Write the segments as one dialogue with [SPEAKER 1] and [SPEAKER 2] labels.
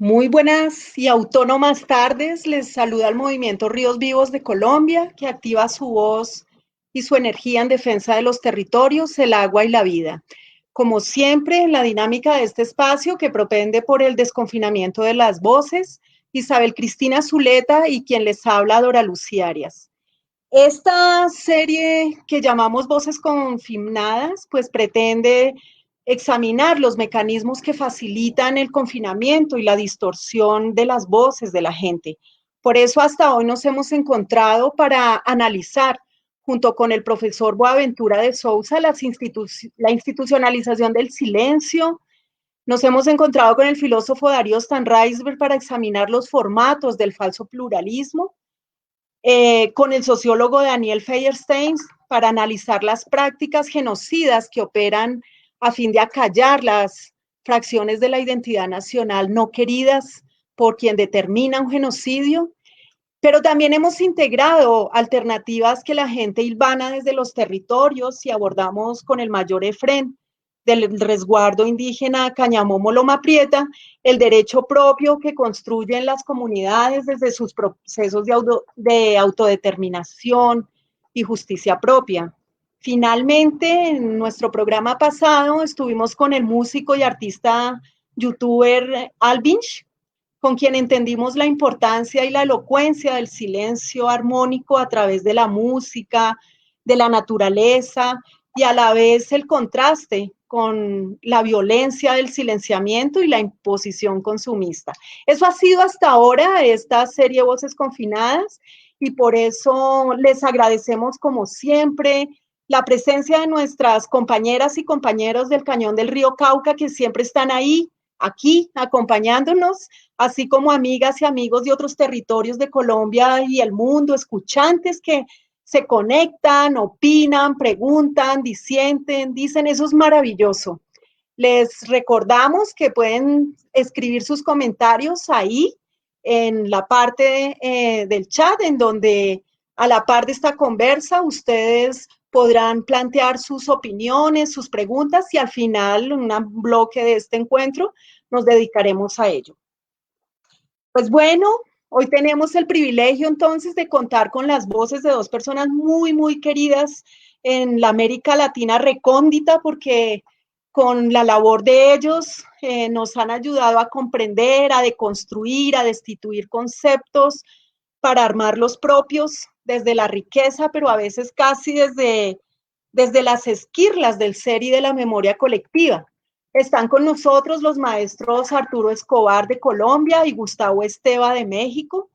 [SPEAKER 1] Muy buenas y autónomas tardes. Les saluda el Movimiento Ríos Vivos de Colombia, que activa su voz y su energía en defensa de los territorios, el agua y la vida. Como siempre, en la dinámica de este espacio que propende por el desconfinamiento de las voces, Isabel Cristina Zuleta y quien les habla, Dora Lucía Arias. Esta serie que llamamos Voces Confinadas, pues pretende examinar los mecanismos que facilitan el confinamiento y la distorsión de las voces de la gente. Por eso hasta hoy nos hemos encontrado para analizar, junto con el profesor Boaventura de Sousa, la institucionalización del silencio. Nos hemos encontrado con el filósofo Darío Stanraisberg para examinar los formatos del falso pluralismo, con el sociólogo Daniel Feuerstein para analizar las prácticas genocidas que operan a fin de acallar las fracciones de la identidad nacional no queridas por quien determina un genocidio, pero también hemos integrado alternativas que la gente hilvana desde los territorios y abordamos con el mayor EFREN del resguardo indígena Cañamomo Loma Prieta, el derecho propio que construyen las comunidades desde sus procesos de autodeterminación y justicia propia. Finalmente, en nuestro programa pasado estuvimos con el músico y artista youtuber Alvinch, con quien entendimos la importancia y la elocuencia del silencio armónico a través de la música, de la naturaleza y a la vez el contraste con la violencia del silenciamiento y la imposición consumista. Eso ha sido hasta ahora esta serie Voces Confinadas y por eso les agradecemos como siempre la presencia de nuestras compañeras y compañeros del Cañón del Río Cauca que siempre están ahí, aquí, acompañándonos, así como amigas y amigos de otros territorios de Colombia y el mundo, escuchantes que se conectan, opinan, preguntan, disienten, dicen, eso es maravilloso. Les recordamos que pueden escribir sus comentarios ahí en la parte del chat, en donde a la par de esta conversa ustedes podrán plantear sus opiniones, sus preguntas y al final, en un bloque de este encuentro, nos dedicaremos a ello. Pues bueno, hoy tenemos el privilegio entonces de contar con las voces de dos personas muy, muy queridas en la América Latina recóndita, porque con la labor de ellos nos han ayudado a comprender, a deconstruir, a destituir conceptos para armar los propios desde la riqueza, pero a veces casi desde las esquirlas del ser y de la memoria colectiva. Están con nosotros los maestros Arturo Escobar de Colombia y Gustavo Esteva de México.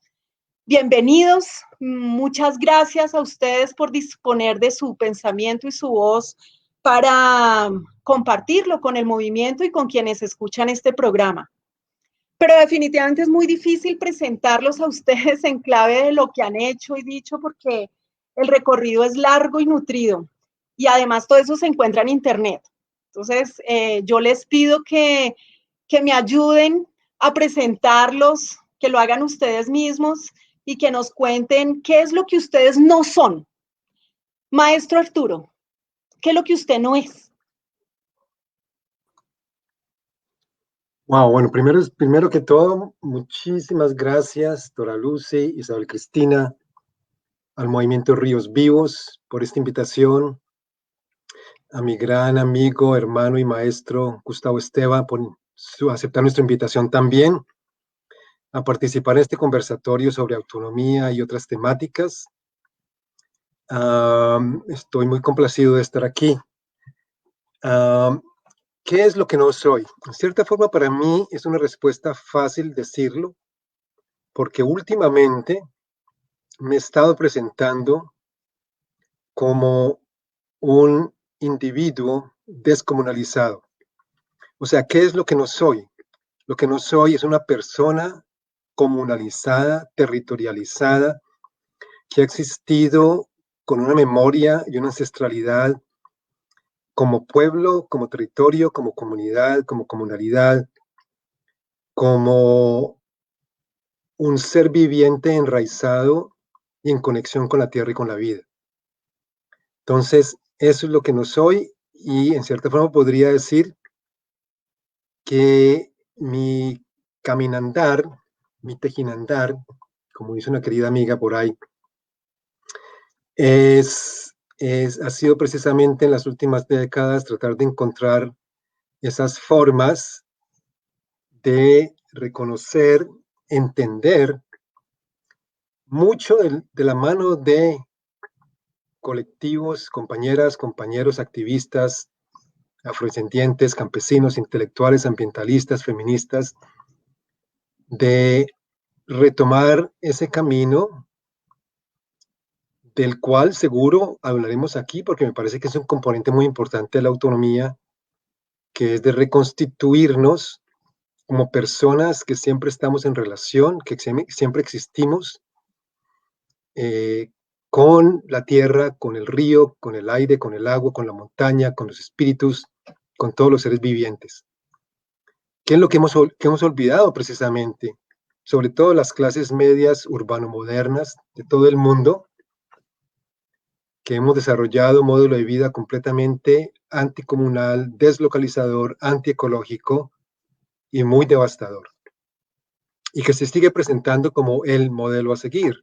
[SPEAKER 1] Bienvenidos, muchas gracias a ustedes por disponer de su pensamiento y su voz para compartirlo con el movimiento y con quienes escuchan este programa. Pero definitivamente es muy difícil presentarlos a ustedes en clave de lo que han hecho y dicho porque el recorrido es largo y nutrido y además todo eso se encuentra en internet. Entonces, yo les pido que me ayuden a presentarlos, que lo hagan ustedes mismos y que nos cuenten qué es lo que ustedes no son. Maestro Arturo, ¿qué es lo que usted no es?
[SPEAKER 2] Wow, bueno, primero que todo, muchísimas gracias, Dora Lucy, Isabel Cristina, al Movimiento Ríos Vivos por esta invitación, a mi gran amigo, hermano y maestro Gustavo Esteva por aceptar nuestra invitación también a participar en este conversatorio sobre autonomía y otras temáticas. Estoy muy complacido de estar aquí. ¿Qué es lo que no soy? En cierta forma, para mí es una respuesta fácil decirlo, porque últimamente me he estado presentando como un individuo descomunalizado. O sea, ¿qué es lo que no soy? Lo que no soy es una persona comunalizada, territorializada, que ha existido con una memoria y una ancestralidad como pueblo, como territorio, como comunidad, como comunalidad, como un ser viviente enraizado y en conexión con la tierra y con la vida. Entonces, eso es lo que no soy y en cierta forma podría decir que mi caminandar, mi tejinandar, como dice una querida amiga por ahí, ha sido precisamente en las últimas décadas tratar de encontrar esas formas de reconocer, entender mucho de la mano de colectivos, compañeras, compañeros, activistas, afrodescendientes, campesinos, intelectuales, ambientalistas, feministas, de retomar ese camino del cual seguro hablaremos aquí, porque me parece que es un componente muy importante de la autonomía, que es de reconstituirnos como personas que siempre estamos en relación, que siempre existimos eh, con la tierra, con el río, con el aire, con el agua, con la montaña, con los espíritus, con todos los seres vivientes. ¿Qué es lo que hemos olvidado precisamente? Sobre todo las clases medias urbano-modernas de todo el mundo, que hemos desarrollado un modelo de vida completamente anticomunal, deslocalizador, antiecológico y muy devastador, y que se sigue presentando como el modelo a seguir.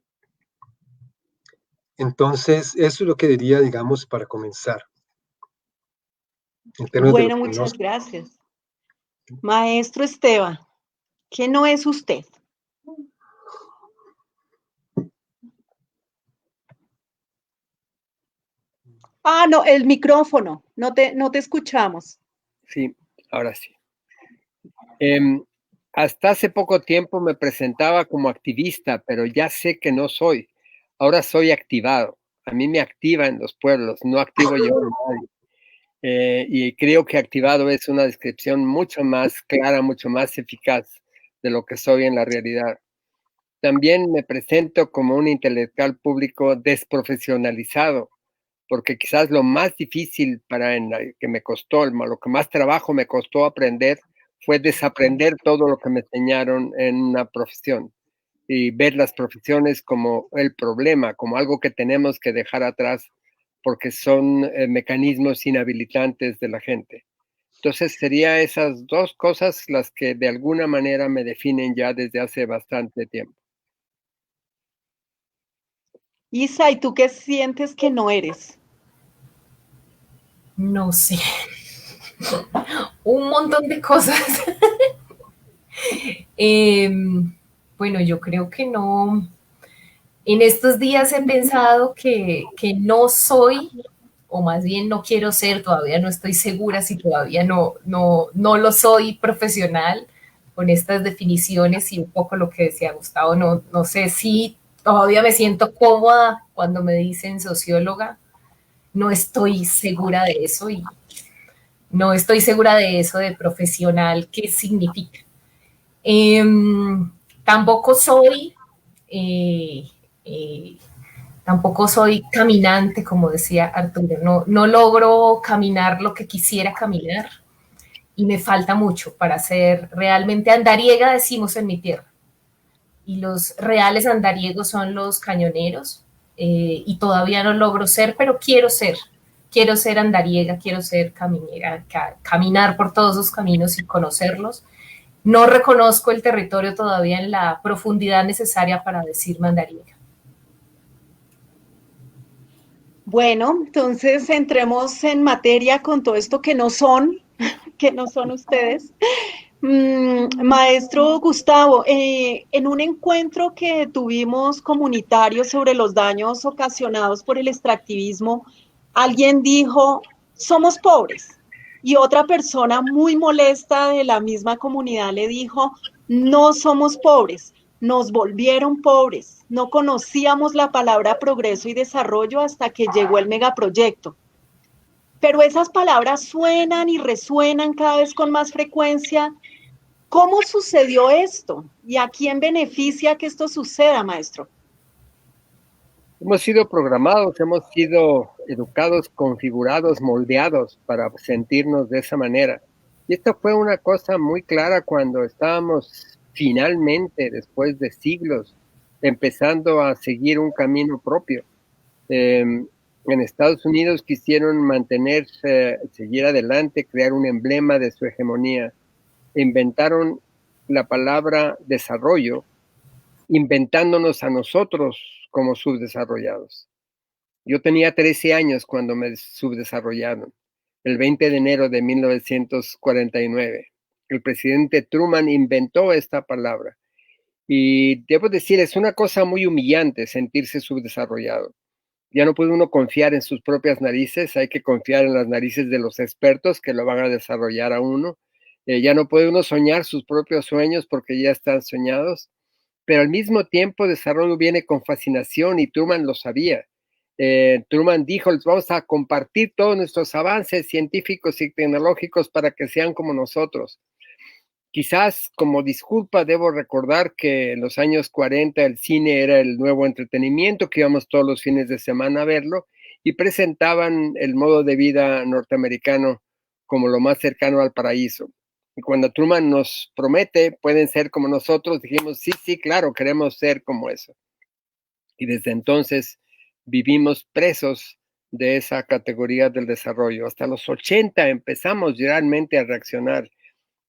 [SPEAKER 2] Entonces, eso es lo que diría, digamos, para comenzar.
[SPEAKER 1] En bueno, muchas gracias. Maestro Esteban, ¿qué no es usted? Ah, no, el micrófono, no te escuchamos.
[SPEAKER 3] Sí, ahora sí. Hasta hace poco tiempo me presentaba como activista, pero ya sé que no soy. Ahora soy activado. A mí me activa en los pueblos, no activo yo a nadie. Y creo que activado es una descripción mucho más clara, mucho más eficaz de lo que soy en la realidad. También me presento como un intelectual público desprofesionalizado, porque quizás lo más difícil que me costó, lo que más trabajo me costó aprender fue desaprender todo lo que me enseñaron en una profesión y ver las profesiones como el problema, como algo que tenemos que dejar atrás porque son mecanismos inhabilitantes de la gente. Entonces serían esas dos cosas las que de alguna manera me definen ya desde hace bastante tiempo.
[SPEAKER 1] Isa, ¿y tú qué sientes que no eres?
[SPEAKER 4] No sé. Un montón de cosas. Bueno, yo creo que no. En estos días he pensado que no soy, o más bien no quiero ser, todavía no estoy segura si todavía no lo soy profesional con estas definiciones y un poco lo que decía Gustavo, no sé si todavía me siento cómoda cuando me dicen socióloga, no estoy segura de eso y no estoy segura de eso de profesional, qué significa. Tampoco soy, eh, eh, tampoco soy caminante, como decía Arturo, no logro caminar lo que quisiera caminar y me falta mucho para ser realmente andariega, decimos en mi tierra. Y los reales andariegos son los cañoneros y todavía no logro ser, pero quiero ser andariega, quiero ser caminera, caminar por todos los caminos y conocerlos. No reconozco el territorio todavía en la profundidad necesaria para decirme andariega.
[SPEAKER 1] Bueno, entonces entremos en materia con todo esto que no son ustedes. Maestro Gustavo, en un encuentro que tuvimos comunitario sobre los daños ocasionados por el extractivismo, alguien dijo, somos pobres. Y otra persona muy molesta de la misma comunidad le dijo, no somos pobres, nos volvieron pobres. No conocíamos la palabra progreso y desarrollo hasta que llegó el megaproyecto. Pero esas palabras suenan y resuenan cada vez con más frecuencia. ¿Cómo sucedió esto? ¿Y a quién beneficia que esto suceda, maestro?
[SPEAKER 3] Hemos sido programados, hemos sido educados, configurados, moldeados para sentirnos de esa manera. Y esto fue una cosa muy clara cuando estábamos finalmente, después de siglos, empezando a seguir un camino propio. En Estados Unidos quisieron mantenerse, seguir adelante, crear un emblema de su hegemonía. Inventaron la palabra desarrollo, inventándonos a nosotros como subdesarrollados. Yo tenía 13 años cuando me subdesarrollaron, el 20 de enero de 1949. El presidente Truman inventó esta palabra. Y debo decir, es una cosa muy humillante sentirse subdesarrollado. Ya no puede uno confiar en sus propias narices, hay que confiar en las narices de los expertos que lo van a desarrollar a uno. Ya no puede uno soñar sus propios sueños porque ya están soñados, pero al mismo tiempo desarrollo viene con fascinación y Truman lo sabía. Truman dijo, les vamos a compartir todos nuestros avances científicos y tecnológicos para que sean como nosotros. Quizás como disculpa debo recordar que en los años 40 el cine era el nuevo entretenimiento, que íbamos todos los fines de semana a verlo y presentaban el modo de vida norteamericano como lo más cercano al paraíso. Y cuando Truman nos promete, pueden ser como nosotros, dijimos, sí, sí, claro, queremos ser como eso. Y desde entonces vivimos presos de esa categoría del desarrollo. Hasta los 80 empezamos realmente a reaccionar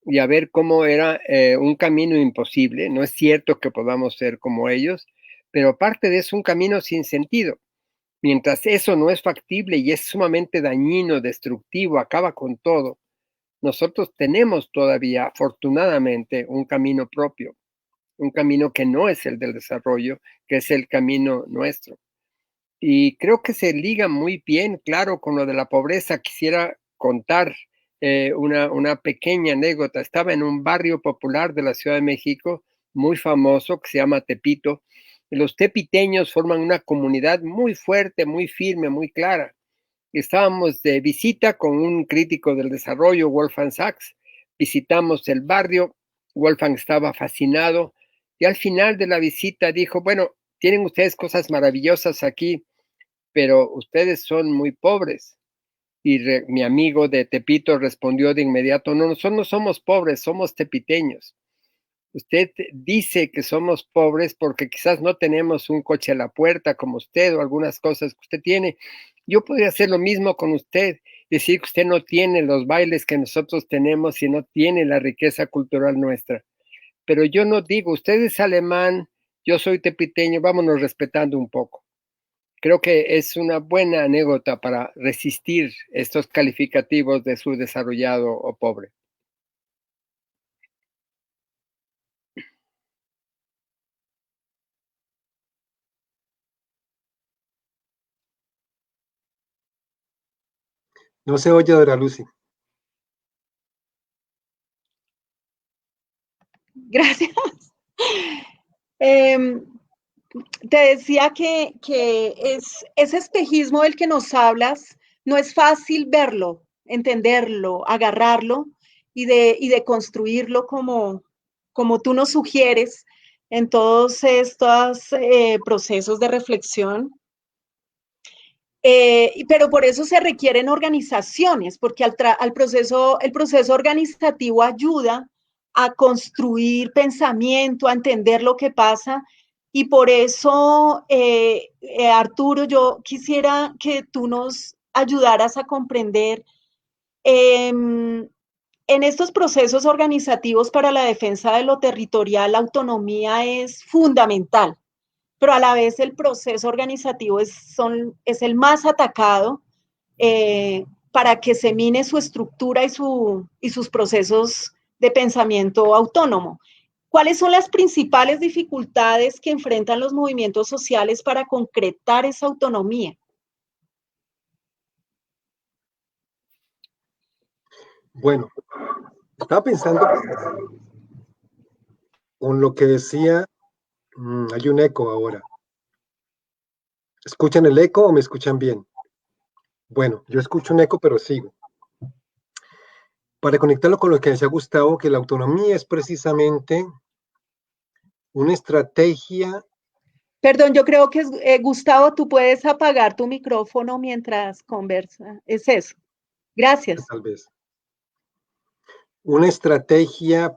[SPEAKER 3] y a ver cómo era un camino imposible. No es cierto que podamos ser como ellos, pero aparte de eso, un camino sin sentido. Mientras eso no es factible y es sumamente dañino, destructivo, acaba con todo, nosotros tenemos todavía, afortunadamente, un camino propio, un camino que no es el del desarrollo, que es el camino nuestro. Y creo que se liga muy bien, claro, con lo de la pobreza. Quisiera contar una pequeña anécdota. Estaba en un barrio popular de la Ciudad de México, muy famoso, que se llama Tepito. Los tepiteños forman una comunidad muy fuerte, muy firme, muy clara. Estábamos de visita con un crítico del desarrollo, Wolfgang Sachs. Visitamos el barrio, Wolfgang estaba fascinado y al final de la visita dijo, bueno, tienen ustedes cosas maravillosas aquí, pero ustedes son muy pobres. Y mi amigo de Tepito respondió de inmediato, no, nosotros no somos pobres, somos tepiteños. Usted dice que somos pobres porque quizás no tenemos un coche a la puerta como usted o algunas cosas que usted tiene. Yo podría hacer lo mismo con usted, decir que usted no tiene los bailes que nosotros tenemos y no tiene la riqueza cultural nuestra. Pero yo no digo, usted es alemán, yo soy tepiteño, vámonos respetando un poco. Creo que es una buena anécdota para resistir estos calificativos de subdesarrollado o pobre.
[SPEAKER 2] No se oye, Dora Lucy.
[SPEAKER 1] Gracias. Te decía que ese espejismo del que nos hablas no es fácil verlo, entenderlo, agarrarlo y de construirlo como tú nos sugieres en todos estos procesos de reflexión. Pero por eso se requieren organizaciones, porque el proceso organizativo ayuda a construir pensamiento, a entender lo que pasa. Y por eso, Arturo, yo quisiera que tú nos ayudaras a comprender en estos procesos organizativos para la defensa de lo territorial, la autonomía es fundamental, pero a la vez el proceso organizativo es el más atacado para que se mine su estructura y sus procesos de pensamiento autónomo. ¿Cuáles son las principales dificultades que enfrentan los movimientos sociales para concretar esa autonomía?
[SPEAKER 2] Bueno, estaba pensando con lo que decía, hay un eco ahora. ¿Escuchan el eco o me escuchan bien? Bueno, yo escucho un eco, pero sigo. Para conectarlo con lo que decía Gustavo, que la autonomía es precisamente una estrategia.
[SPEAKER 1] Perdón, yo creo que Gustavo, tú puedes apagar tu micrófono mientras conversa. Es eso. Gracias.
[SPEAKER 2] Tal vez. Una estrategia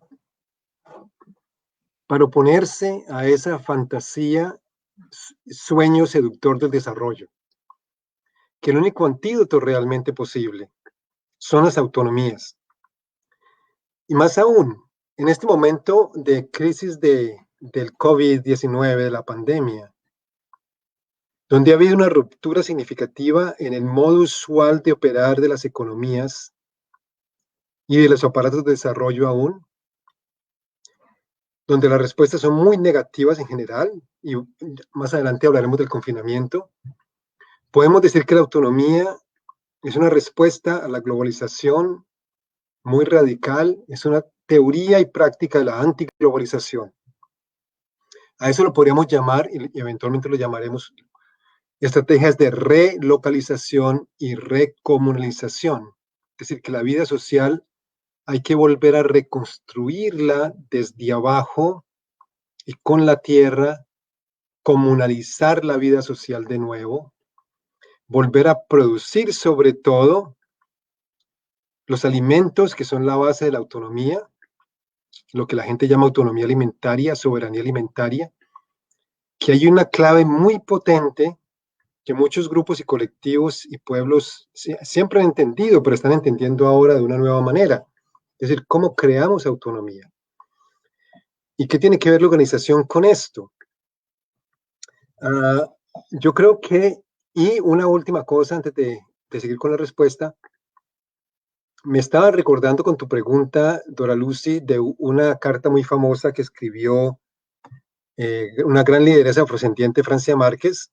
[SPEAKER 2] para oponerse a esa fantasía, sueño seductor del desarrollo. Que el único antídoto realmente posible son las autonomías. Y más aún, En este momento de crisis del COVID-19, de la pandemia, donde ha habido una ruptura significativa en el modo usual de operar de las economías y de los aparatos de desarrollo aún, donde las respuestas son muy negativas en general, y más adelante hablaremos del confinamiento, podemos decir que la autonomía es una respuesta a la globalización muy radical, es una teoría y práctica de la antiglobalización. A eso lo podríamos llamar, y eventualmente lo llamaremos, estrategias de relocalización y recomunalización. Es decir, que la vida social hay que volver a reconstruirla desde abajo y con la tierra, comunalizar la vida social de nuevo, volver a producir sobre todo los alimentos que son la base de la autonomía, lo que la gente llama autonomía alimentaria, soberanía alimentaria, que hay una clave muy potente que muchos grupos y colectivos y pueblos siempre han entendido, pero están entendiendo ahora de una nueva manera. Es decir, cómo creamos autonomía. ¿Y qué tiene que ver la organización con esto? Yo creo que, y una última cosa antes de seguir con la respuesta, me estaba recordando con tu pregunta, Dora Lucy, de una carta muy famosa que escribió una gran lideresa afrodescendiente, Francia Márquez,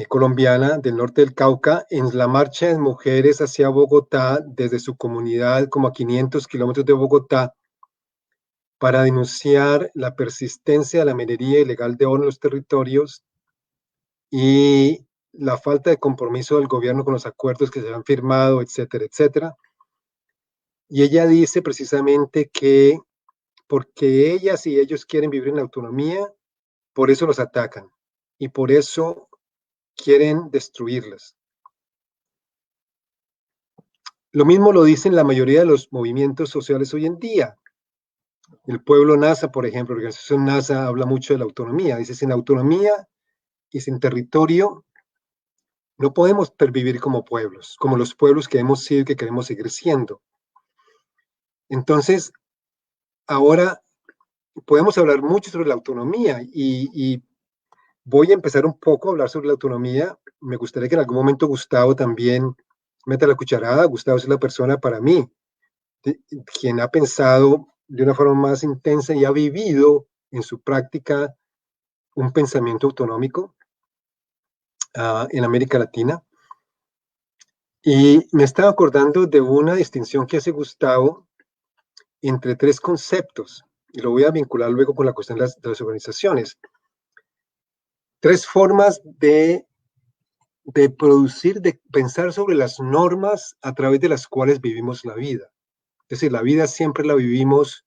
[SPEAKER 2] colombiana del norte del Cauca, en la marcha de mujeres hacia Bogotá, desde su comunidad, como a 500 kilómetros de Bogotá, para denunciar la persistencia de la minería ilegal de oro en los territorios y la falta de compromiso del gobierno con los acuerdos que se han firmado, etcétera, etcétera. Y ella dice precisamente que porque ellas y ellos quieren vivir en autonomía, por eso los atacan y por eso quieren destruirlas. Lo mismo lo dicen la mayoría de los movimientos sociales hoy en día. El pueblo NASA, por ejemplo, la organización NASA habla mucho de la autonomía. Dice, sin autonomía y sin territorio, no podemos pervivir como pueblos, como los pueblos que hemos sido y que queremos seguir siendo. Entonces, ahora podemos hablar mucho sobre la autonomía y voy a empezar un poco a hablar sobre la autonomía. Me gustaría que en algún momento Gustavo también meta la cucharada. Gustavo es la persona para mí, quien ha pensado de una forma más intensa y ha vivido en su práctica un pensamiento autonómico en América Latina. Y me estaba acordando de una distinción que hace Gustavo entre tres conceptos, y lo voy a vincular luego con la cuestión de las organizaciones. Tres formas de producir, de pensar sobre las normas a través de las cuales vivimos la vida. Es decir, la vida siempre la vivimos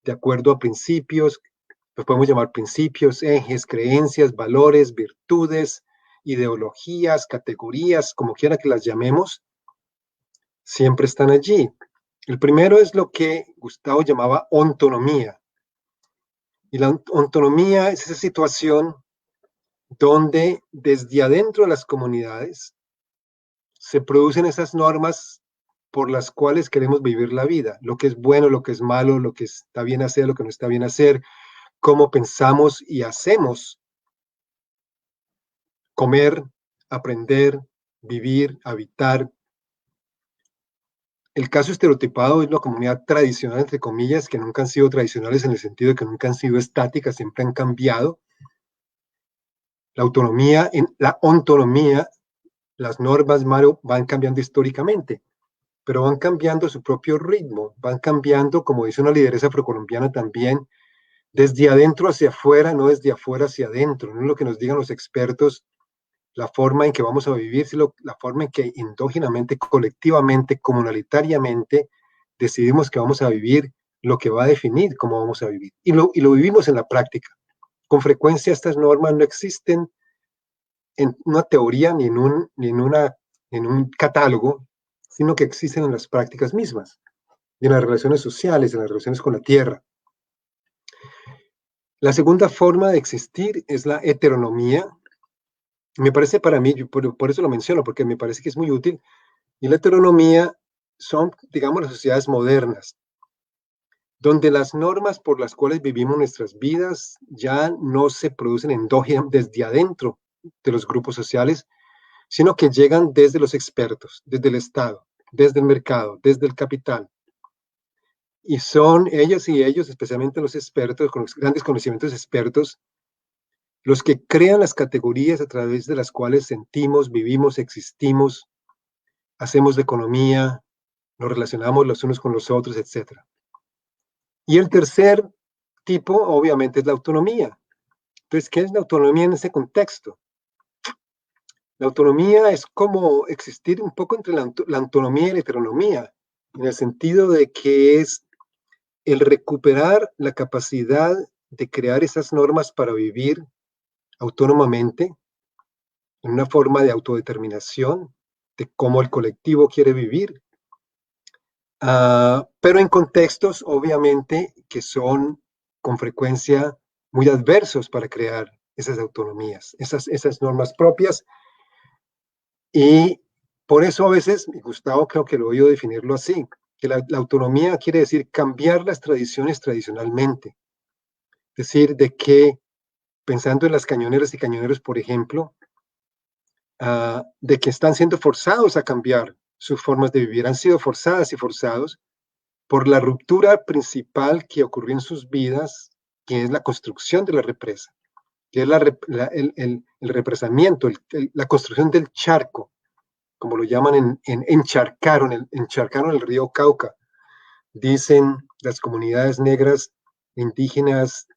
[SPEAKER 2] de acuerdo a principios, los podemos llamar principios, ejes, creencias, valores, virtudes, ideologías, categorías, como quiera que las llamemos, siempre están allí. El primero es lo que Gustavo llamaba ontonomía. Y la ontonomía es esa situación donde desde adentro de las comunidades se producen esas normas por las cuales queremos vivir la vida, lo que es bueno, lo que es malo, lo que está bien hacer, lo que no está bien hacer, cómo pensamos y hacemos, comer, aprender, vivir, habitar. El caso estereotipado es la comunidad tradicional, entre comillas, que nunca han sido tradicionales en el sentido de que nunca han sido estáticas, siempre han cambiado. La autonomía, en la ontonomía, las normas van cambiando históricamente, pero van cambiando su propio ritmo, van cambiando, como dice una lideresa afrocolombiana también, desde adentro hacia afuera, no desde afuera hacia adentro, no es lo que nos digan los expertos, la forma en que vamos a vivir, sino la forma en que endógenamente, colectivamente, comunalitariamente, decidimos que vamos a vivir, lo que va a definir cómo vamos a vivir. Y lo vivimos en la práctica. Con frecuencia estas normas no existen en una teoría ni en un catálogo, sino que existen en las prácticas mismas, en las relaciones sociales, en las relaciones con la tierra. La segunda forma de existir es la heteronomía. Me parece para mí, por eso lo menciono, porque me parece que es muy útil. Y la heteronomía son, digamos, las sociedades modernas. donde las normas por las cuales vivimos nuestras vidas ya no se producen endógenamente desde adentro de los grupos sociales, sino que llegan desde los expertos, desde el Estado, desde el mercado, desde el capital. Y son ellas y ellos, especialmente los expertos, con los grandes conocimientos expertos, los que crean las categorías a través de las cuales sentimos, vivimos, existimos, hacemos de economía, nos relacionamos los unos con los otros, etc. Y el tercer tipo, obviamente, es la autonomía. Entonces, ¿qué es la autonomía en ese contexto? La autonomía es como existir un poco entre la autonomía y la heteronomía, en el sentido de que es el recuperar la capacidad de crear esas normas para vivir autónomamente, en una forma de autodeterminación, de cómo el colectivo quiere vivir, pero en contextos, obviamente, que son con frecuencia muy adversos para crear esas autonomías, esas normas propias. Y por eso a veces, y Gustavo creo que lo he oído definirlo así, que la autonomía quiere decir cambiar las tradiciones tradicionalmente. Es decir, de que, pensando en las cañoneras y cañoneros, por ejemplo, de que están siendo forzados a cambiar sus formas de vivir, han sido forzadas y forzados por la ruptura principal que ocurrió en sus vidas, que es la construcción de la represa, que es el represamiento, la construcción del charco, como lo llaman encharcaron el río Cauca, dicen las comunidades negras indígenas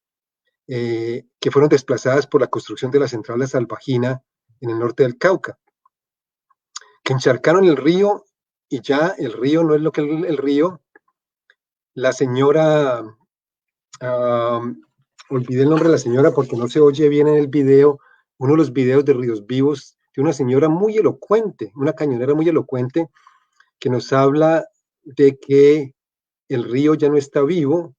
[SPEAKER 2] que fueron desplazadas por la construcción de la central de Salvajina en el norte del Cauca, que encharcaron el río y ya el río no es lo que el río. La señora, olvidé el nombre de la señora porque no se oye bien en el video, uno de los videos de Ríos Vivos, de una señora muy elocuente, una cañonera muy elocuente, que nos habla de que el río ya no está vivo,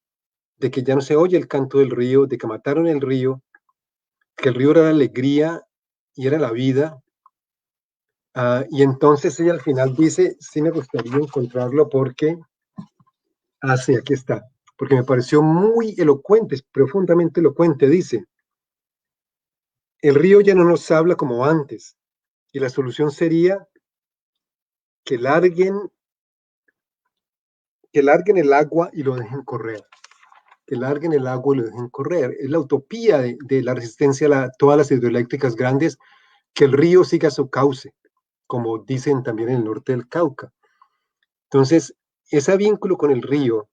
[SPEAKER 2] de que ya no se oye el canto del río, de que mataron el río, que el río era la alegría y era la vida. Y entonces ella al final dice, sí me gustaría encontrarlo porque, sí, aquí está, porque me pareció muy elocuente, profundamente elocuente, dice, el río ya no nos habla como antes, y la solución sería que larguen el agua y lo dejen correr. Que larguen el agua y lo dejen correr. Es la utopía de la resistencia a todas las hidroeléctricas grandes, que el río siga su cauce, como dicen también en el norte del Cauca. Entonces, ese vínculo con el río,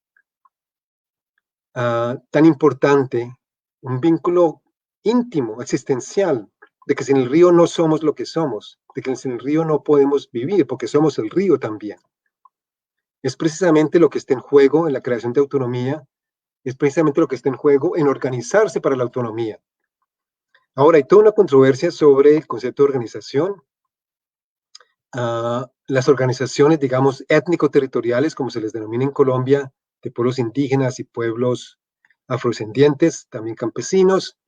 [SPEAKER 2] tan importante, un vínculo íntimo, existencial, de que sin el río no somos lo que somos, de que sin el río no podemos vivir, porque somos el río también. Es precisamente lo que está en juego en la creación de autonomía, es precisamente lo que está en juego en organizarse para la autonomía. Ahora, hay toda una controversia sobre el concepto de organización. Las organizaciones, digamos, étnico-territoriales, como se les denomina en Colombia, de pueblos indígenas y pueblos afrodescendientes, también campesinos,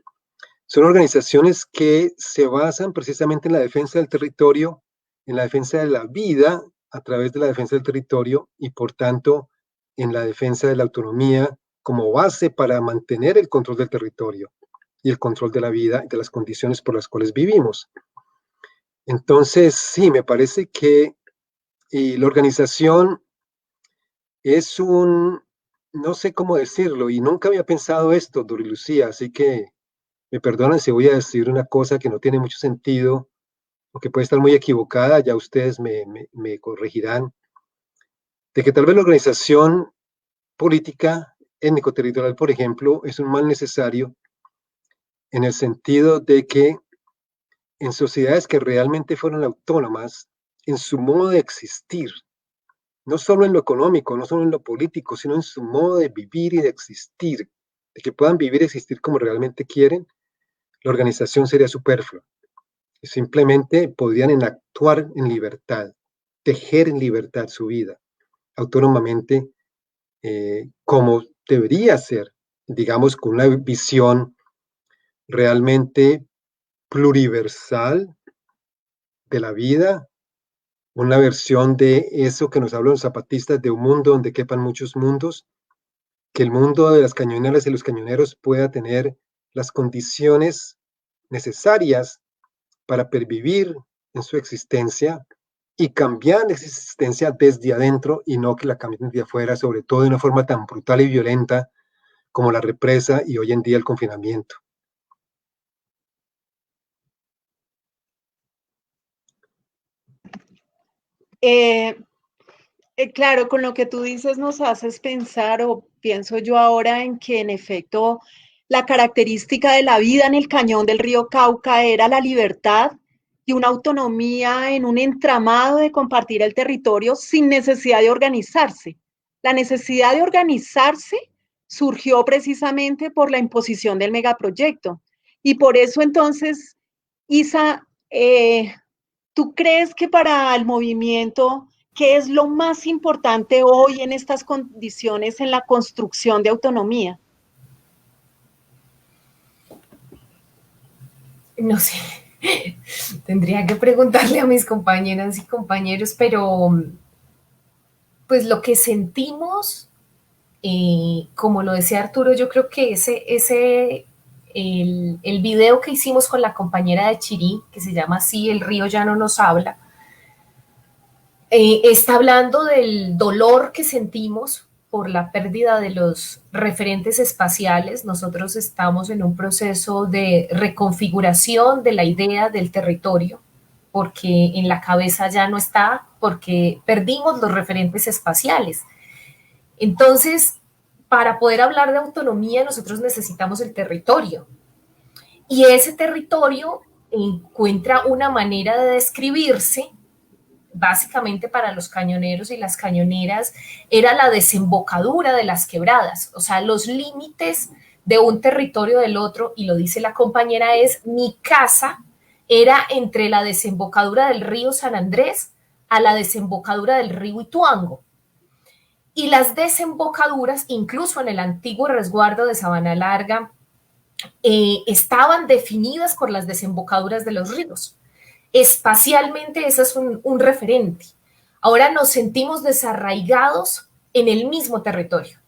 [SPEAKER 2] son organizaciones que se basan precisamente en la defensa del territorio, en la defensa de la vida a través de la defensa del territorio y, por tanto, en la defensa de la autonomía como base para mantener el control del territorio y el control de la vida y de las condiciones por las cuales vivimos. Entonces, sí, me parece que la organización es no sé cómo decirlo, y nunca había pensado esto, Dori Lucía, así que me perdonan si voy a decir una cosa que no tiene mucho sentido o que puede estar muy equivocada, ya ustedes me corregirán, de que tal vez la organización política étnico-territorial, por ejemplo, es un mal necesario en el sentido de que en sociedades que realmente fueron autónomas, en su modo de existir, no solo en lo económico, no solo en lo político, sino en su modo de vivir y de existir, de que puedan vivir y existir como realmente quieren, la organización sería superflua. Simplemente podrían actuar en libertad, tejer en libertad su vida, autónomamente, como debería ser, digamos, con una visión realmente pluriversal de la vida, una versión de eso que nos hablan los zapatistas, de un mundo donde quepan muchos mundos, que el mundo de las cañoneras y los cañoneros pueda tener las condiciones necesarias para pervivir en su existencia y cambiar esa existencia desde adentro y no que la cambien desde afuera, sobre todo de una forma tan brutal y violenta como la represa y hoy en día el confinamiento.
[SPEAKER 1] Claro, con lo que tú dices nos haces pensar, o pienso yo ahora, en que en efecto la característica de la vida en el cañón del río Cauca era la libertad y una autonomía en un entramado de compartir el territorio sin necesidad de organizarse. La necesidad de organizarse surgió precisamente por la imposición del megaproyecto. Y por eso entonces, Isa, ¿tú crees que para el movimiento, qué es lo más importante hoy en estas condiciones en la construcción de autonomía?
[SPEAKER 4] No sé, tendría que preguntarle a mis compañeras y compañeros, pero pues lo que sentimos, como lo decía Arturo, yo creo que el video que hicimos con la compañera de Chirí, que se llama así, El río ya no nos habla, está hablando del dolor que sentimos por la pérdida de los referentes espaciales. Nosotros estamos en un proceso de reconfiguración de la idea del territorio, porque en la cabeza ya no está, porque perdimos los referentes espaciales. Entonces, para poder hablar de autonomía, nosotros necesitamos el territorio. Y ese territorio encuentra una manera de describirse. Básicamente para los cañoneros y las cañoneras era la desembocadura de las quebradas, o sea, los límites de un territorio del otro, y lo dice la compañera, es mi casa era entre la desembocadura del río San Andrés a la desembocadura del río Ituango. Y las desembocaduras, incluso en el antiguo resguardo de Sabana Larga, estaban definidas por las desembocaduras de los ríos. Espacialmente ese es un referente. Ahora nos sentimos desarraigados en el mismo territorio.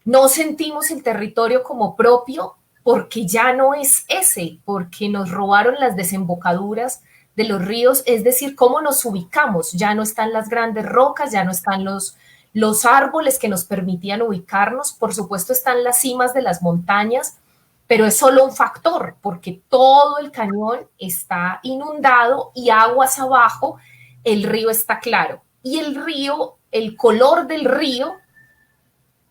[SPEAKER 4] No sentimos el territorio como propio porque ya no es ese, porque nos robaron las desembocaduras de los ríos, es decir, cómo nos ubicamos. Ya no están las grandes rocas, ya no están los árboles que nos permitían ubicarnos. Por supuesto están las cimas de las montañas, pero es solo un factor, porque todo el cañón está inundado y aguas abajo, el río está claro. Y el río, el color del río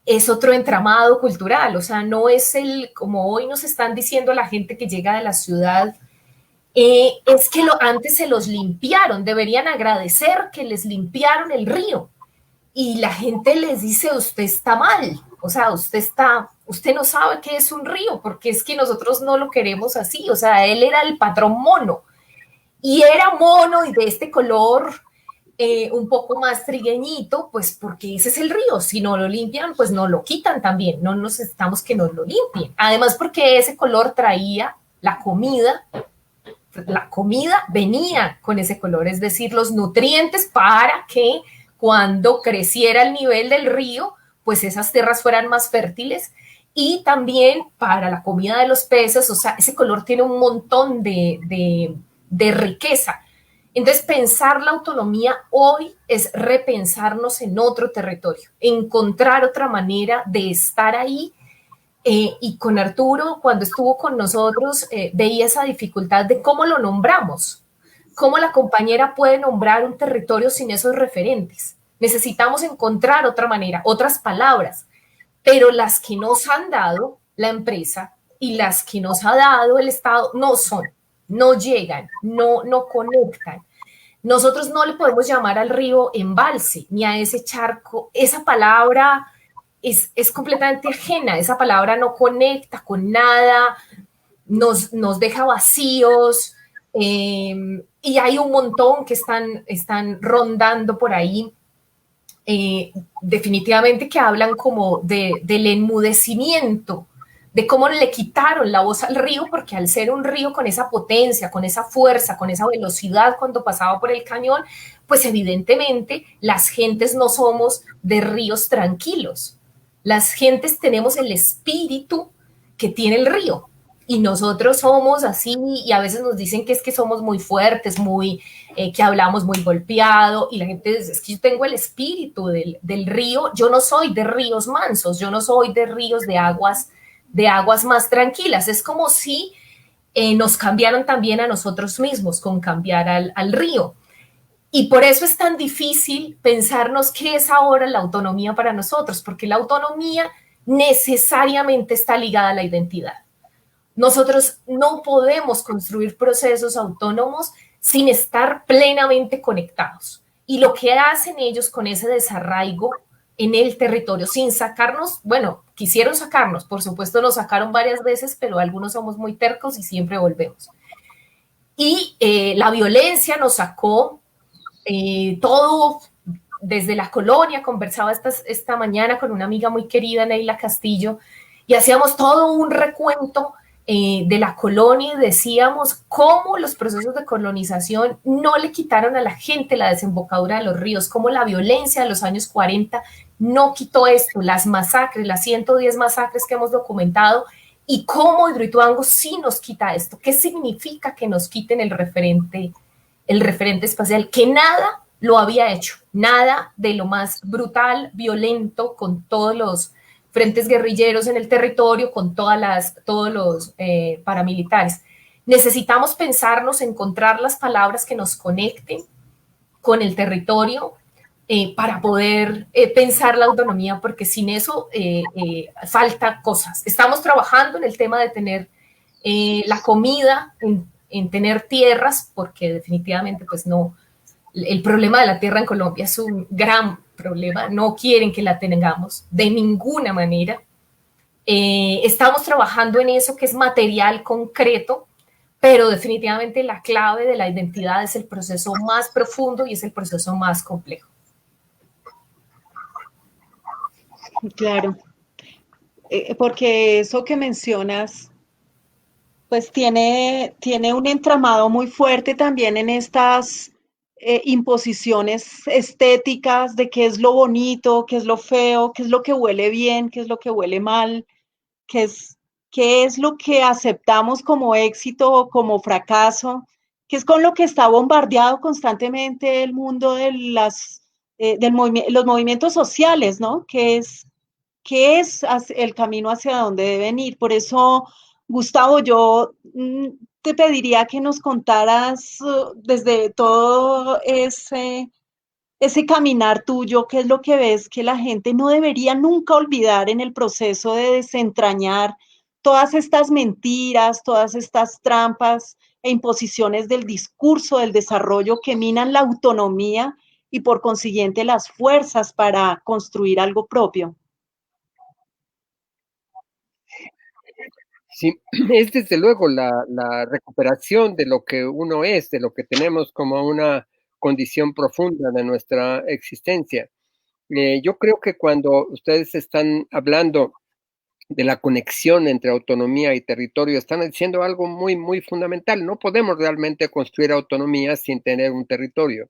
[SPEAKER 4] es otro entramado cultural, o sea, no es como hoy nos están diciendo la gente que llega de la ciudad, es que antes se los limpiaron, deberían agradecer que les limpiaron el río. Y la gente les dice, usted está mal, o sea, usted no sabe qué es un río, porque es que nosotros no lo queremos así, o sea, él era el patrón mono, y era mono y de este color un poco más trigueñito, pues porque ese es el río, si no lo limpian, pues no lo quitan también, no necesitamos que nos lo limpien, además porque ese color traía la comida venía con ese color, es decir, los nutrientes para que cuando creciera el nivel del río, pues esas tierras fueran más fértiles, y también para la comida de los peces, o sea, ese color tiene un montón de riqueza. Entonces, pensar la autonomía hoy es repensarnos en otro territorio, encontrar otra manera de estar ahí. Y con Arturo, cuando estuvo con nosotros, veía esa dificultad de cómo lo nombramos. ¿Cómo la compañera puede nombrar un territorio sin esos referentes? Necesitamos encontrar otra manera, otras palabras, pero las que nos han dado la empresa y las que nos ha dado el Estado no llegan, no conectan. Nosotros no le podemos llamar al río embalse, ni a ese charco. Esa palabra es completamente ajena, esa palabra no conecta con nada, nos deja vacíos. Y hay un montón que están rondando por ahí, definitivamente que hablan como del enmudecimiento, de cómo le quitaron la voz al río, porque al ser un río con esa potencia, con esa fuerza, con esa velocidad cuando pasaba por el cañón, pues evidentemente las gentes no somos de ríos tranquilos. Las gentes tenemos el espíritu que tiene el río y nosotros somos así y a veces nos dicen que es que somos muy fuertes, que hablamos muy golpeado y la gente dice, es que yo tengo el espíritu del río, yo no soy de ríos mansos, yo no soy de ríos de aguas más tranquilas, es como si nos cambiaron también a nosotros mismos con cambiar al río. Y por eso es tan difícil pensarnos qué es ahora la autonomía para nosotros, porque la autonomía necesariamente está ligada a la identidad. Nosotros no podemos construir procesos autónomos sin estar plenamente conectados. Y lo que hacen ellos con ese desarraigo en el territorio, sin sacarnos, bueno, quisieron sacarnos, por supuesto nos sacaron varias veces, pero algunos somos muy tercos y siempre volvemos. Y la violencia nos sacó todo desde la colonia. Conversaba esta mañana con una amiga muy querida, Neila Castillo, y hacíamos todo un recuento de la colonia y decíamos cómo los procesos de colonización no le quitaron a la gente la desembocadura de los ríos, cómo la violencia de los años 40 no quitó esto, las masacres, las 110 masacres que hemos documentado, y cómo Hidroituango sí nos quita esto. ¿Qué significa que nos quiten el referente espacial? Que nada lo había hecho, nada de lo más brutal, violento, con todos los frentes guerrilleros en el territorio, con todos los paramilitares. Necesitamos pensarnos, encontrar las palabras que nos conecten con el territorio para poder pensar la autonomía, porque sin eso falta cosas. Estamos trabajando en el tema de tener la comida, en tener tierras, porque definitivamente pues no, el problema de la tierra en Colombia es un gran problema, no quieren que la tengamos de ninguna manera. Estamos trabajando en eso que es material concreto, pero definitivamente la clave de la identidad es el proceso más profundo y es el proceso más complejo.
[SPEAKER 1] Claro, porque eso que mencionas, pues tiene un entramado muy fuerte también en estas imposiciones estéticas de qué es lo bonito, qué es lo feo, qué es lo que huele bien, qué es lo que huele mal, qué es lo que aceptamos como éxito o como fracaso, que es con lo que está bombardeado constantemente el mundo de los movimientos sociales, ¿no? ¿Qué es el camino hacia donde deben ir? Por eso, Gustavo, yo te pediría que nos contaras desde todo ese caminar tuyo, qué es lo que ves que la gente no debería nunca olvidar en el proceso de desentrañar todas estas mentiras, todas estas trampas e imposiciones del discurso del desarrollo que minan la autonomía y por consiguiente las fuerzas para construir algo propio.
[SPEAKER 3] Sí, es desde luego la recuperación de lo que uno es, de lo que tenemos como una condición profunda de nuestra existencia. Yo creo que cuando ustedes están hablando de la conexión entre autonomía y territorio, están diciendo algo muy, muy fundamental. No podemos realmente construir autonomía sin tener un territorio.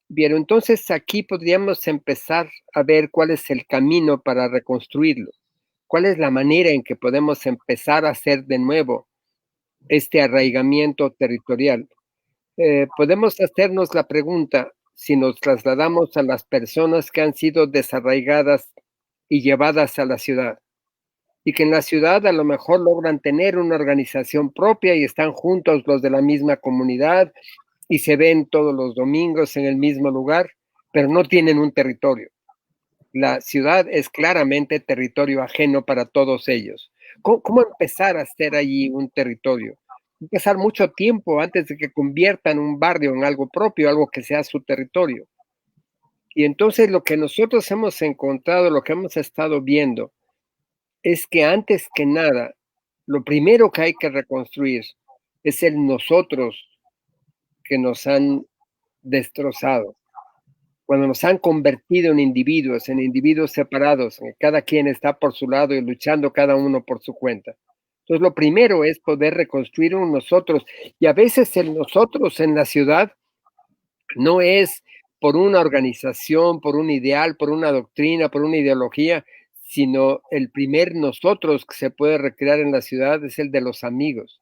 [SPEAKER 3] Bien, entonces aquí podríamos empezar a ver cuál es el camino para reconstruirlo. ¿Cuál es la manera en que podemos empezar a hacer de nuevo este arraigamiento territorial? Podemos hacernos la pregunta si nos trasladamos a las personas que han sido desarraigadas y llevadas a la ciudad, y que en la ciudad a lo mejor logran tener una organización propia y están juntos los de la misma comunidad y se ven todos los domingos en el mismo lugar, pero no tienen un territorio. La ciudad es claramente territorio ajeno para todos ellos. ¿Cómo empezar a hacer allí un territorio? Empezar mucho tiempo antes de que conviertan un barrio en algo propio, algo que sea su territorio. Y entonces lo que nosotros hemos encontrado, lo que hemos estado viendo, es que antes que nada, lo primero que hay que reconstruir es el nosotros que nos han destrozado. Cuando nos han convertido en individuos separados, en que cada quien está por su lado y luchando cada uno por su cuenta. Entonces, lo primero es poder reconstruir un nosotros, y a veces el nosotros en la ciudad no es por una organización, por un ideal, por una doctrina, por una ideología, sino el primer nosotros que se puede recrear en la ciudad es el de los amigos.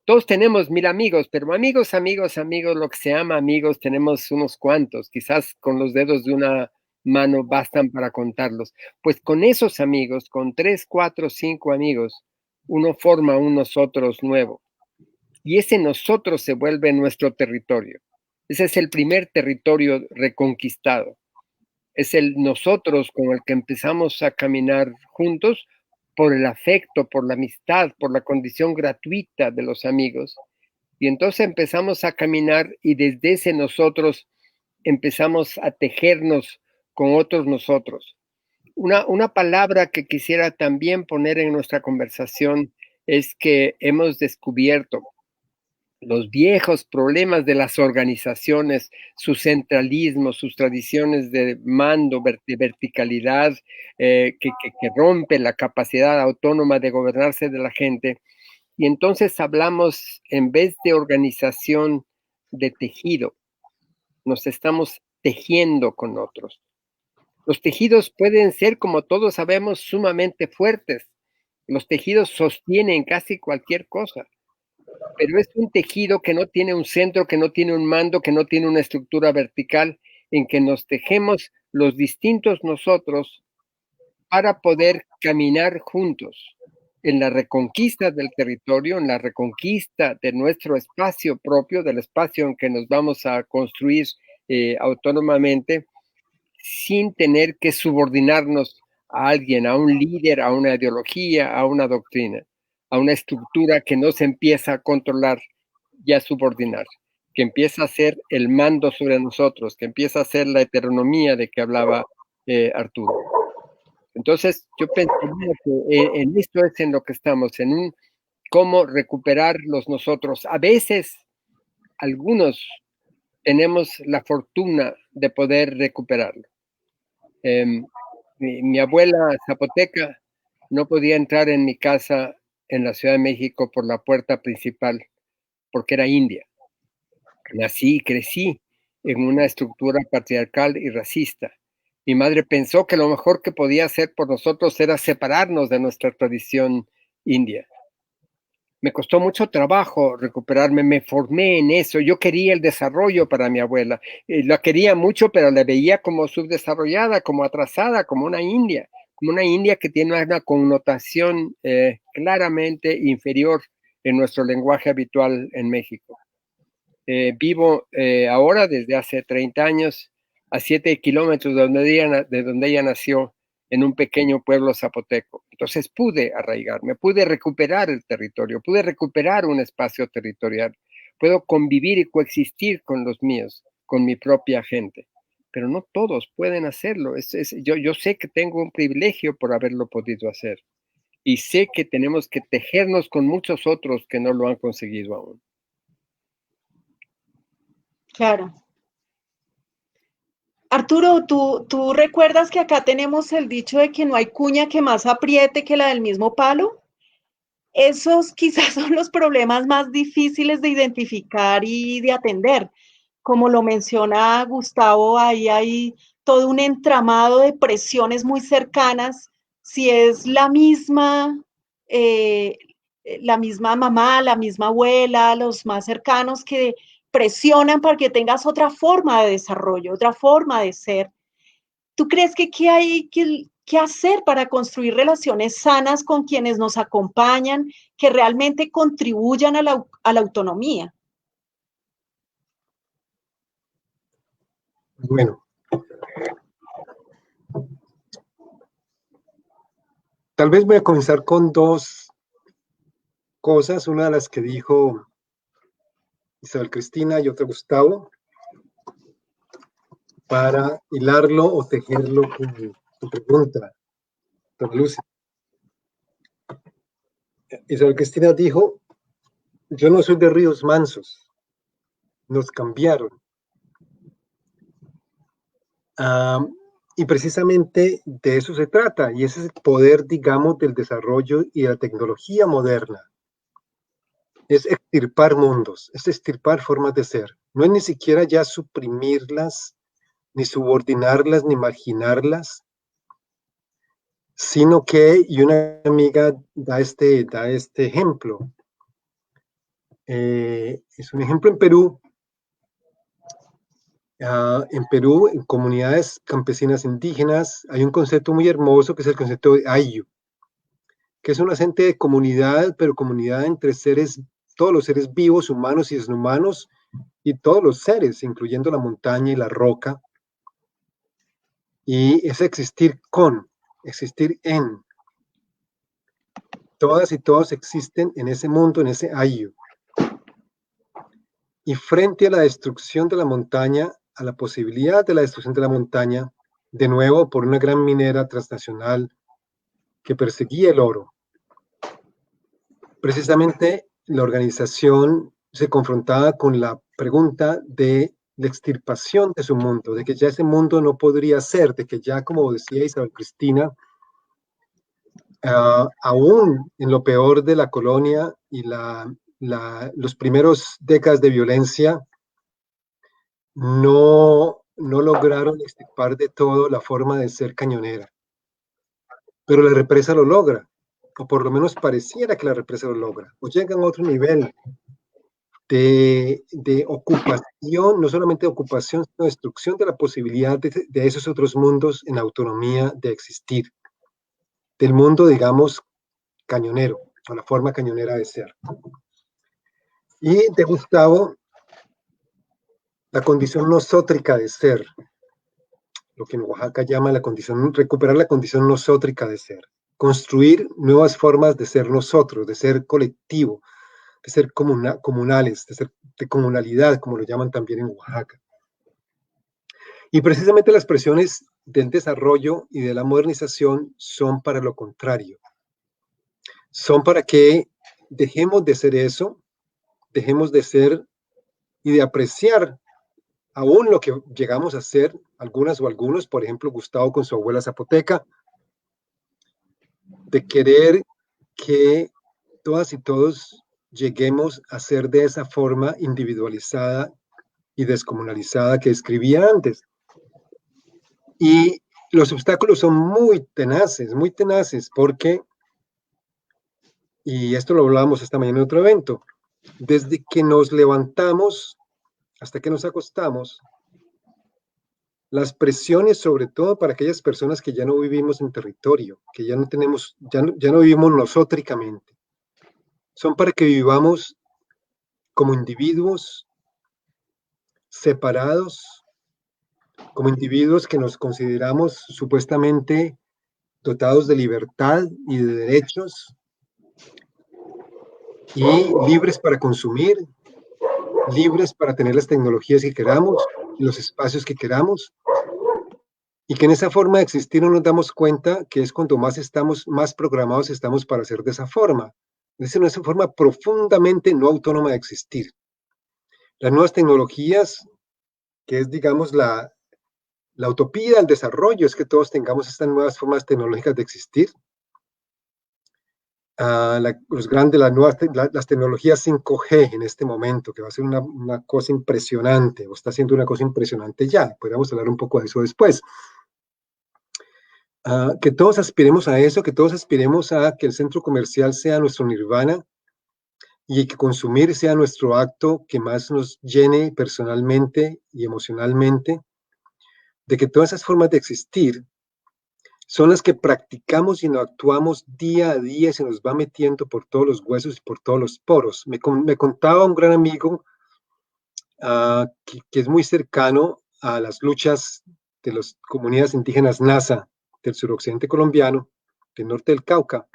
[SPEAKER 3] Todos tenemos 1000 amigos, pero amigos, lo que se llama amigos, tenemos unos cuantos, quizás con los dedos de una mano bastan para contarlos. Pues con esos amigos, con 3, 4, 5 amigos, uno forma un nosotros nuevo. Y ese nosotros se vuelve nuestro territorio. Ese es el primer territorio reconquistado. Es el nosotros con el que empezamos a caminar juntos por el afecto, por la amistad, por la condición gratuita de los amigos. Y entonces empezamos a caminar y desde ese nosotros empezamos a tejernos con otros nosotros. Una palabra que quisiera también poner en nuestra conversación es que hemos descubierto los viejos problemas de las organizaciones, su centralismo, sus tradiciones de mando, de verticalidad, que rompe la capacidad autónoma de gobernarse de la gente. Y entonces hablamos, en vez de organización, de tejido. Nos estamos tejiendo con otros. Los tejidos pueden ser, como todos sabemos, sumamente fuertes. Los tejidos sostienen casi cualquier cosa. Pero es un tejido que no tiene un centro, que no tiene un mando, que no tiene una estructura vertical, en que nos tejemos los distintos nosotros para poder caminar juntos en la reconquista del territorio, en la reconquista de nuestro espacio propio, del espacio en que nos vamos a construir autónomamente, sin tener que subordinarnos a alguien, a un líder, a una ideología, a una doctrina, a una estructura que no se empieza a controlar y a subordinar, que empieza a ser el mando sobre nosotros, que empieza a ser la heteronomía de que hablaba Arturo. Entonces, yo pensaría que en esto es en lo que estamos, en un cómo recuperar los nosotros. A veces, algunos tenemos la fortuna de poder recuperarlo. Mi abuela zapoteca no podía entrar en mi casa en la Ciudad de México por la puerta principal, porque era india. Nací y crecí en una estructura patriarcal y racista. Mi madre pensó que lo mejor que podía hacer por nosotros era separarnos de nuestra tradición india. Me costó mucho trabajo recuperarme, me formé en eso. Yo quería el desarrollo para mi abuela. La quería mucho, pero la veía como subdesarrollada, como atrasada, como una india que tiene una connotación claramente inferior en nuestro lenguaje habitual en México. Vivo ahora, desde hace 30 años, a 7 kilómetros de donde ella nació, en un pequeño pueblo zapoteco. Entonces pude arraigarme, pude recuperar el territorio, pude recuperar un espacio territorial. Puedo convivir y coexistir con los míos, con mi propia gente. Pero no todos pueden hacerlo. Yo sé que tengo un privilegio por haberlo podido hacer. Y sé que tenemos que tejernos con muchos otros que no lo han conseguido aún.
[SPEAKER 1] Claro. Arturo, ¿tú recuerdas que acá tenemos el dicho de que no hay cuña que más apriete que la del mismo palo? Esos quizás son los problemas más difíciles de identificar y de atender. Como lo menciona Gustavo, ahí hay todo un entramado de presiones muy cercanas. Si es la misma mamá, la misma abuela, los más cercanos que presionan para que tengas otra forma de desarrollo, otra forma de ser. ¿Tú crees que qué hay que hacer para construir relaciones sanas con quienes nos acompañan, que realmente contribuyan a la autonomía?
[SPEAKER 2] Bueno, tal vez voy a comenzar con dos cosas, una de las que dijo Isabel Cristina y otra Gustavo, para hilarlo o tejerlo con tu pregunta, don Lucy. Isabel Cristina dijo, yo no soy de ríos mansos, nos cambiaron. Y precisamente de eso se trata, y ese es el poder, digamos, del desarrollo y de la tecnología moderna. Es extirpar mundos, es extirpar formas de ser. No es ni siquiera ya suprimirlas, ni subordinarlas, ni marginarlas, sino que, y una amiga da este ejemplo. Es un ejemplo en Perú. En Perú, en comunidades campesinas indígenas, hay un concepto muy hermoso que es el concepto de Ayu, que es un asente de comunidad, pero comunidad entre seres, todos los seres vivos, humanos y deshumanos, y todos los seres, incluyendo la montaña y la roca. Y es existir con, existir en. Todas y todos existen en ese mundo, en ese Ayu. Y frente a la destrucción de la montaña, a la posibilidad de la destrucción de la montaña, de nuevo por una gran minera transnacional que perseguía el oro, precisamente la organización se confrontaba con la pregunta de la extirpación de su mundo, de que ya ese mundo no podría ser, de que ya, como decía Isabel Cristina, aún en lo peor de la colonia y los primeros décadas de violencia, no lograron extirpar de todo la forma de ser cañonera. Pero la represa lo logra, o por lo menos pareciera que la represa lo logra, o llegan a otro nivel de ocupación, no solamente de ocupación, sino de destrucción de la posibilidad de esos otros mundos en autonomía de existir, del mundo, digamos, cañonero, o la forma cañonera de ser. Y de Gustavo, la condición nosótrica de ser, lo que en Oaxaca llama la condición, recuperar la condición nosótrica de ser, construir nuevas formas de ser nosotros, de ser colectivo, de ser comunales, de ser de comunalidad, como lo llaman también en Oaxaca. Y precisamente las presiones del desarrollo y de la modernización son para lo contrario. Son para que dejemos de ser eso, dejemos de ser y de apreciar aún lo que llegamos a ser, algunas o algunos, por ejemplo, Gustavo con su abuela zapoteca, de querer que todas y todos lleguemos a ser de esa forma individualizada y descomunalizada que escribía antes. Y los obstáculos son muy tenaces, porque, y esto lo hablábamos esta mañana en otro evento, desde que nos levantamos hasta que nos acostamos, las presiones, sobre todo para aquellas personas que ya no vivimos en territorio, que ya no tenemos, ya no vivimos nosótricamente, son para que vivamos como individuos separados, como individuos que nos consideramos supuestamente dotados de libertad y de derechos y libres para consumir, libres para tener las tecnologías que queramos, los espacios que queramos, y que en esa forma de existir no nos damos cuenta que es cuando más programados estamos para ser de esa forma. Es una forma profundamente no autónoma de existir. Las nuevas tecnologías, que es, digamos, la utopía del desarrollo, es que todos tengamos estas nuevas formas tecnológicas de existir. Las tecnologías 5G en este momento, que va a ser una cosa impresionante, o está siendo una cosa impresionante ya, podríamos hablar un poco de eso después. Que todos aspiremos a eso, que todos aspiremos a que el centro comercial sea nuestro nirvana y que consumir sea nuestro acto que más nos llene personalmente y emocionalmente, de que todas esas formas de existir son las que practicamos y no actuamos día a día y se nos va metiendo por todos los huesos y por todos los poros. Me contaba un gran amigo que es muy cercano a las luchas de las comunidades indígenas Nasa del suroccidente colombiano, del norte del Cauca.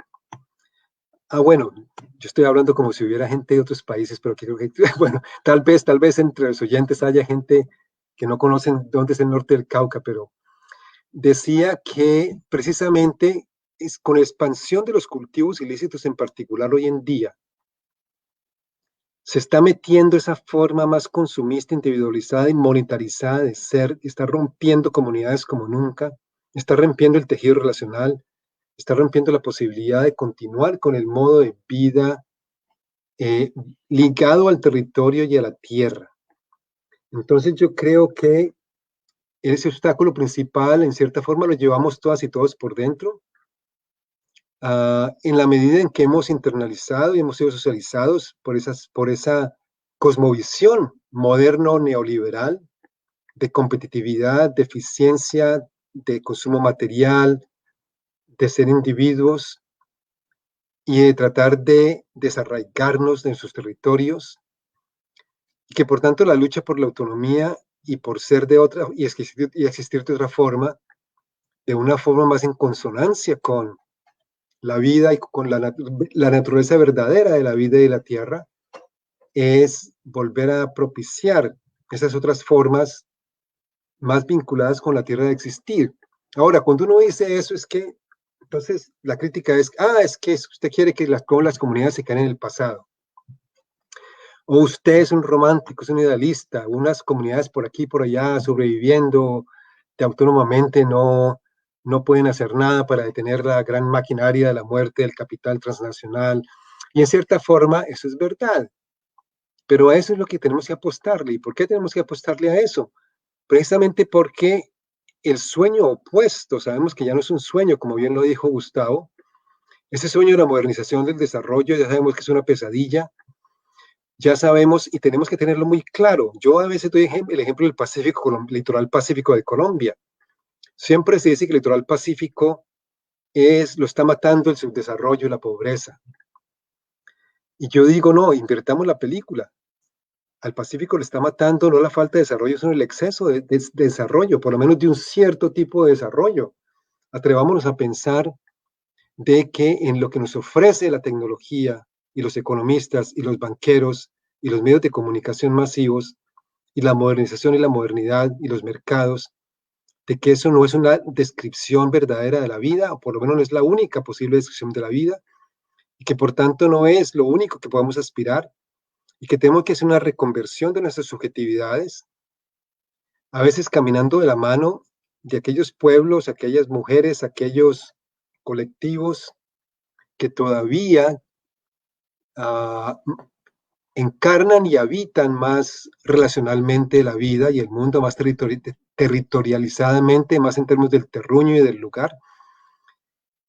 [SPEAKER 2] Bueno, yo estoy hablando como si hubiera gente de otros países, pero creo que, bueno, tal vez entre los oyentes haya gente que no conocen dónde es el norte del Cauca, pero decía que precisamente es con la expansión de los cultivos ilícitos en particular hoy en día, se está metiendo esa forma más consumista, individualizada y monetarizada de ser, está rompiendo comunidades como nunca, está rompiendo el tejido relacional, está rompiendo la posibilidad de continuar con el modo de vida ligado al territorio y a la tierra. Entonces yo creo que ese obstáculo principal, en cierta forma, lo llevamos todas y todos por dentro, en la medida en que hemos internalizado y hemos sido socializados por esa cosmovisión moderno neoliberal de competitividad, de eficiencia, de consumo material, de ser individuos y de tratar de desarraigarnos de sus territorios, y que por tanto la lucha por la autonomía y por ser de otra y existir de otra forma, de una forma más en consonancia con la vida y con la naturaleza verdadera de la vida y de la tierra, es volver a propiciar esas otras formas más vinculadas con la tierra de existir. Ahora, cuando uno dice eso, es que, entonces, la crítica es, es que usted quiere que todas las comunidades se queden en el pasado. O usted es un romántico, es un idealista, unas comunidades por aquí y por allá sobreviviendo autónomamente no pueden hacer nada para detener la gran maquinaria de la muerte del capital transnacional. Y en cierta forma, eso es verdad. Pero a eso es lo que tenemos que apostarle. ¿Y por qué tenemos que apostarle a eso? Precisamente porque el sueño opuesto, sabemos que ya no es un sueño, como bien lo dijo Gustavo, ese sueño de la modernización del desarrollo, ya sabemos que es una pesadilla, ya sabemos y tenemos que tenerlo muy claro. Yo a veces doy el ejemplo del Pacífico, litoral pacífico de Colombia. Siempre se dice que el litoral pacífico lo está matando el subdesarrollo y la pobreza. Y yo digo, no, invirtamos la película. Al Pacífico le está matando no la falta de desarrollo, sino el exceso de desarrollo, por lo menos de un cierto tipo de desarrollo. Atrevámonos a pensar de que en lo que nos ofrece la tecnología y los economistas y los banqueros y los medios de comunicación masivos y la modernización y la modernidad y los mercados, de que eso no es una descripción verdadera de la vida, o por lo menos no es la única posible descripción de la vida, y que por tanto no es lo único que podemos aspirar, y que tenemos que hacer una reconversión de nuestras subjetividades, a veces caminando de la mano de aquellos pueblos, aquellas mujeres, aquellos colectivos que todavía encarnan y habitan más relacionalmente la vida y el mundo, más territorializadamente, más en términos del terruño y del lugar,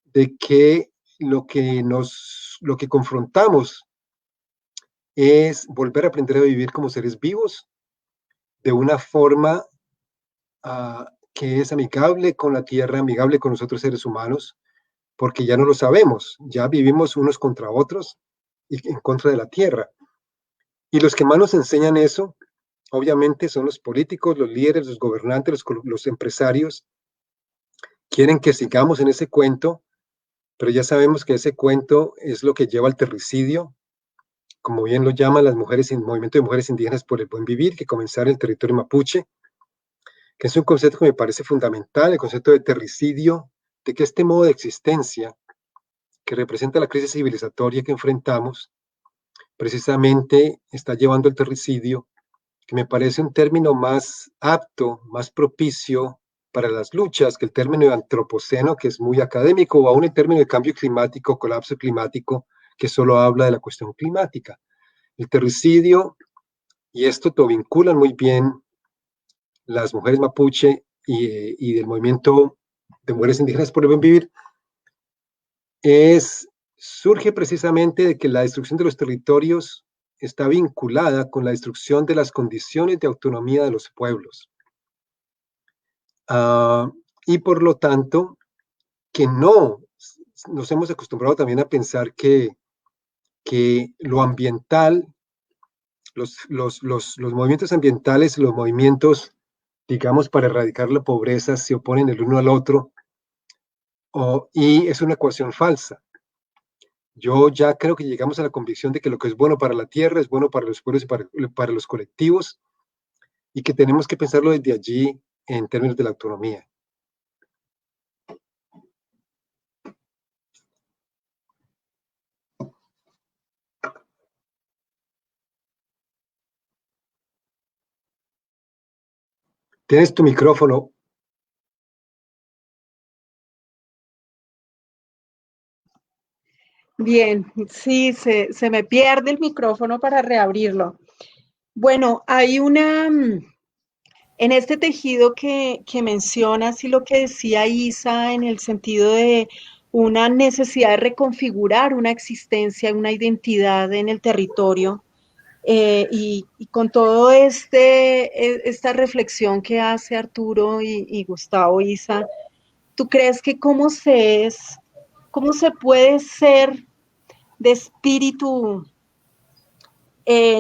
[SPEAKER 2] de que lo que confrontamos es volver a aprender a vivir como seres vivos de una forma que es amigable con la tierra, amigable con nosotros seres humanos, porque ya no lo sabemos, ya vivimos unos contra otros y en contra de la tierra. Y los que más nos enseñan eso, obviamente, son los políticos, los líderes, los gobernantes, los empresarios. Quieren que sigamos en ese cuento, pero ya sabemos que ese cuento es lo que lleva al terricidio, como bien lo llaman las mujeres, el movimiento de mujeres indígenas por el buen vivir, que comenzara en el territorio mapuche, que es un concepto que me parece fundamental, el concepto de terricidio, de que este modo de existencia que representa la crisis civilizatoria que enfrentamos, precisamente está llevando al terricidio, que me parece un término más apto, más propicio para las luchas que el término de antropoceno, que es muy académico, o aún el término de cambio climático, colapso climático, que solo habla de la cuestión climática. El terricidio, y esto lo vinculan muy bien las mujeres mapuche y del movimiento de mujeres indígenas por el buen vivir, surge precisamente de que la destrucción de los territorios está vinculada con la destrucción de las condiciones de autonomía de los pueblos. Y por lo tanto, que no nos hemos acostumbrado también a pensar que lo ambiental, los movimientos ambientales, los movimientos, digamos, para erradicar la pobreza, se oponen el uno al otro, y es una ecuación falsa. Yo ya creo que llegamos a la convicción de que lo que es bueno para la tierra es bueno para los pueblos y para los colectivos, y que tenemos que pensarlo desde allí en términos de la autonomía. Tienes tu micrófono.
[SPEAKER 1] Bien, sí, se me pierde el micrófono para reabrirlo. Bueno, hay en este tejido que mencionas y lo que decía Isa en el sentido de una necesidad de reconfigurar una existencia, una identidad en el territorio. Y con todo esta reflexión que hace Arturo y Gustavo, Isa, ¿tú crees que cómo se puede ser de espíritu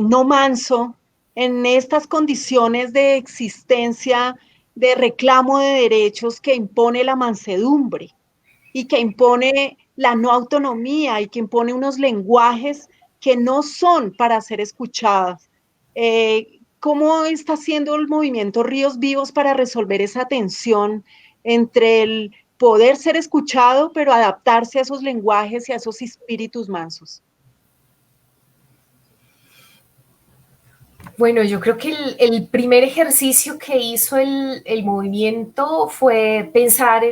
[SPEAKER 1] no manso en estas condiciones de existencia, de reclamo de derechos que impone la mansedumbre y que impone la no autonomía y que impone unos lenguajes que no son para ser escuchadas? ¿Cómo está haciendo el movimiento Ríos Vivos para resolver esa tensión entre el poder ser escuchado, pero adaptarse a esos lenguajes y a esos espíritus mansos?
[SPEAKER 4] Bueno, yo creo que el primer ejercicio que hizo el movimiento fue pensar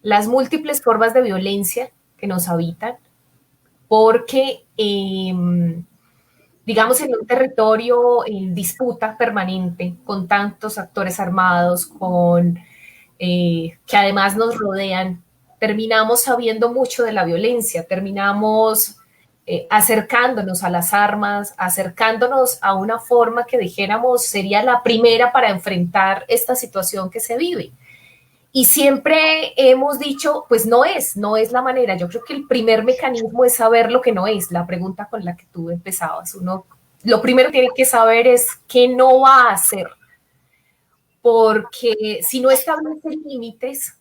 [SPEAKER 4] las múltiples formas de violencia que nos habitan, porque, digamos, en un territorio en disputa permanente, con tantos actores armados, que además nos rodean, terminamos sabiendo mucho de la violencia, terminamos acercándonos a las armas, acercándonos a una forma que dijéramos sería la primera para enfrentar esta situación que se vive. Y siempre hemos dicho, pues no es la manera. Yo creo que el primer mecanismo es saber lo que no es, la pregunta con la que tú empezabas. Uno, lo primero que tiene que saber es qué no va a hacer, porque si no establece límites,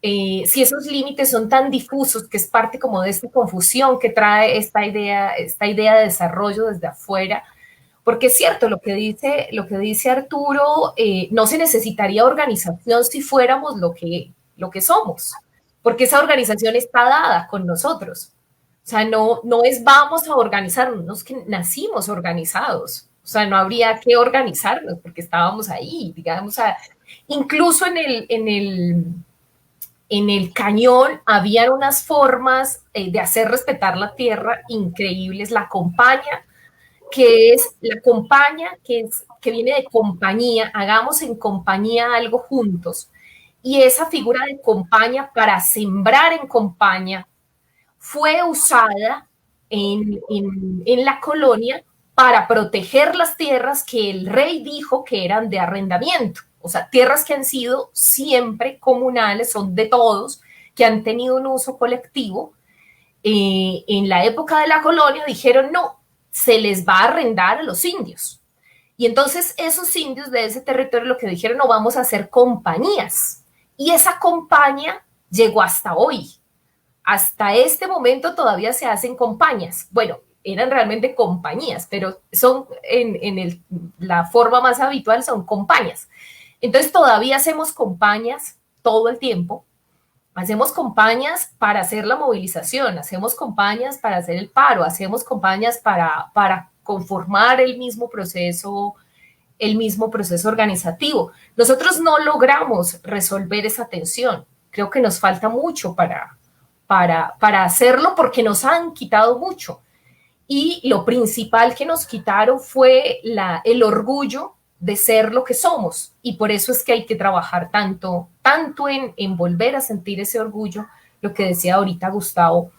[SPEAKER 4] si esos límites son tan difusos, que es parte como de esta confusión que trae esta idea de desarrollo desde afuera, porque es cierto lo que dice Arturo, no se necesitaría organización si fuéramos lo que somos, porque esa organización está dada con nosotros. O sea, no es vamos a organizarnos, no es que nacimos organizados. O sea, no habría que organizarnos porque estábamos ahí, digamos, incluso en el cañón habían unas formas de hacer respetar la tierra increíbles. La compañía, que viene de compañía, hagamos en compañía algo juntos. Y esa figura de compañía para sembrar en compañía fue usada en la colonia para proteger las tierras que el rey dijo que eran de arrendamiento. O sea, tierras que han sido siempre comunales, son de todos, que han tenido un uso colectivo. En la época de la colonia dijeron no, se les va a arrendar a los indios. Y entonces esos indios de ese territorio lo que dijeron, no, vamos a hacer compañías. Y esa compañía llegó hasta hoy. Hasta este momento todavía se hacen compañías. Bueno, eran realmente compañías, pero son la forma más habitual son compañías. Entonces todavía hacemos compañías todo el tiempo. Hacemos campañas para hacer la movilización, hacemos campañas para hacer el paro, hacemos campañas para conformar el mismo proceso organizativo. Nosotros no logramos resolver esa tensión. Creo que nos falta mucho para hacerlo porque nos han quitado mucho. Y lo principal que nos quitaron fue el orgullo de ser lo que somos, y por eso es que hay que trabajar tanto en volver a sentir ese orgullo, lo que decía ahorita Gustavo,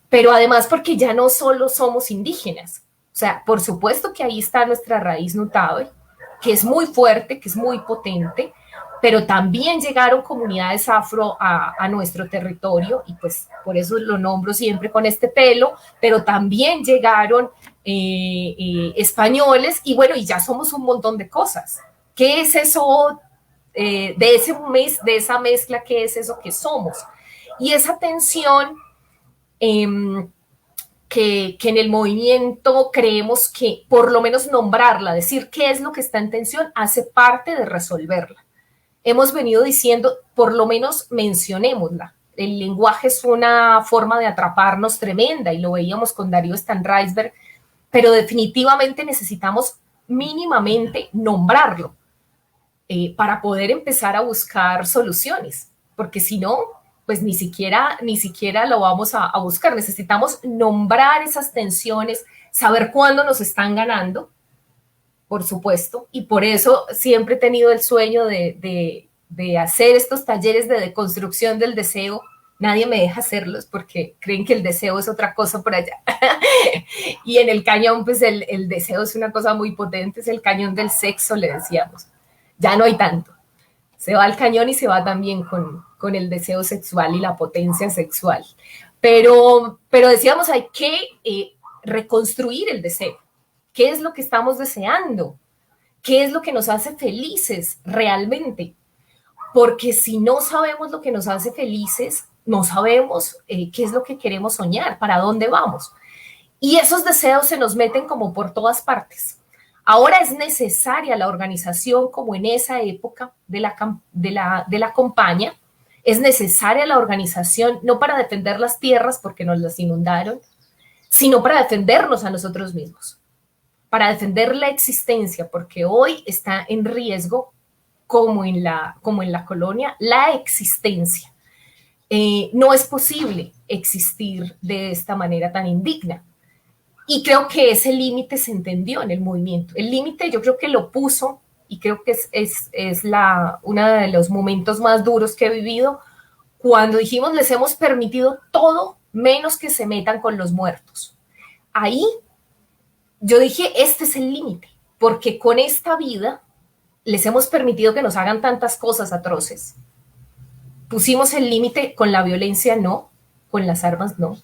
[SPEAKER 4] pero además porque ya no solo somos indígenas, o sea, por supuesto que ahí está nuestra raíz notable, que es muy fuerte, que es muy potente, pero también llegaron comunidades afro a nuestro territorio, y pues por eso lo nombro siempre con este pelo, pero también llegaron españoles, y bueno, y ya somos un montón de cosas. ¿Qué es eso de esa mezcla? ¿Qué es eso que somos? Y esa tensión que en el movimiento creemos que por lo menos nombrarla, decir qué es lo que está en tensión, hace parte de resolverla. Hemos venido diciendo, por lo menos mencionémosla. El lenguaje es una forma de atraparnos tremenda, y lo veíamos con Darío Stanraisberg, pero definitivamente necesitamos mínimamente nombrarlo para poder empezar a buscar soluciones, porque si no, pues ni siquiera lo vamos a buscar. Necesitamos nombrar esas tensiones, saber cuándo nos están ganando, por supuesto, y por eso siempre he tenido el sueño de de hacer estos talleres de deconstrucción del deseo, nadie me deja hacerlos porque creen que el deseo es otra cosa por allá. Y en el cañón, pues el deseo es una cosa muy potente, es el cañón del sexo, le decíamos. Ya no hay tanto. Se va al cañón y se va también con el deseo sexual y la potencia sexual. Pero decíamos, hay que reconstruir el deseo. ¿Qué es lo que estamos deseando? ¿Qué es lo que nos hace felices realmente? Porque si no sabemos lo que nos hace felices, no sabemos qué es lo que queremos soñar, para dónde vamos. Y esos deseos se nos meten como por todas partes. Ahora es necesaria la organización, como en esa época de la campaña, es necesaria la organización no para defender las tierras porque nos las inundaron, sino para defendernos a nosotros mismos, para defender la existencia, porque hoy está en riesgo, como en la colonia, la existencia. No es posible existir de esta manera tan indigna. Y creo que ese límite se entendió en el movimiento. El límite yo creo que lo puso, y creo que es uno de los momentos más duros que he vivido, cuando dijimos les hemos permitido todo menos que se metan con los muertos. Ahí yo dije, este es el límite, porque con esta vida les hemos permitido que nos hagan tantas cosas atroces. Pusimos el límite con la violencia, no, con las armas, no,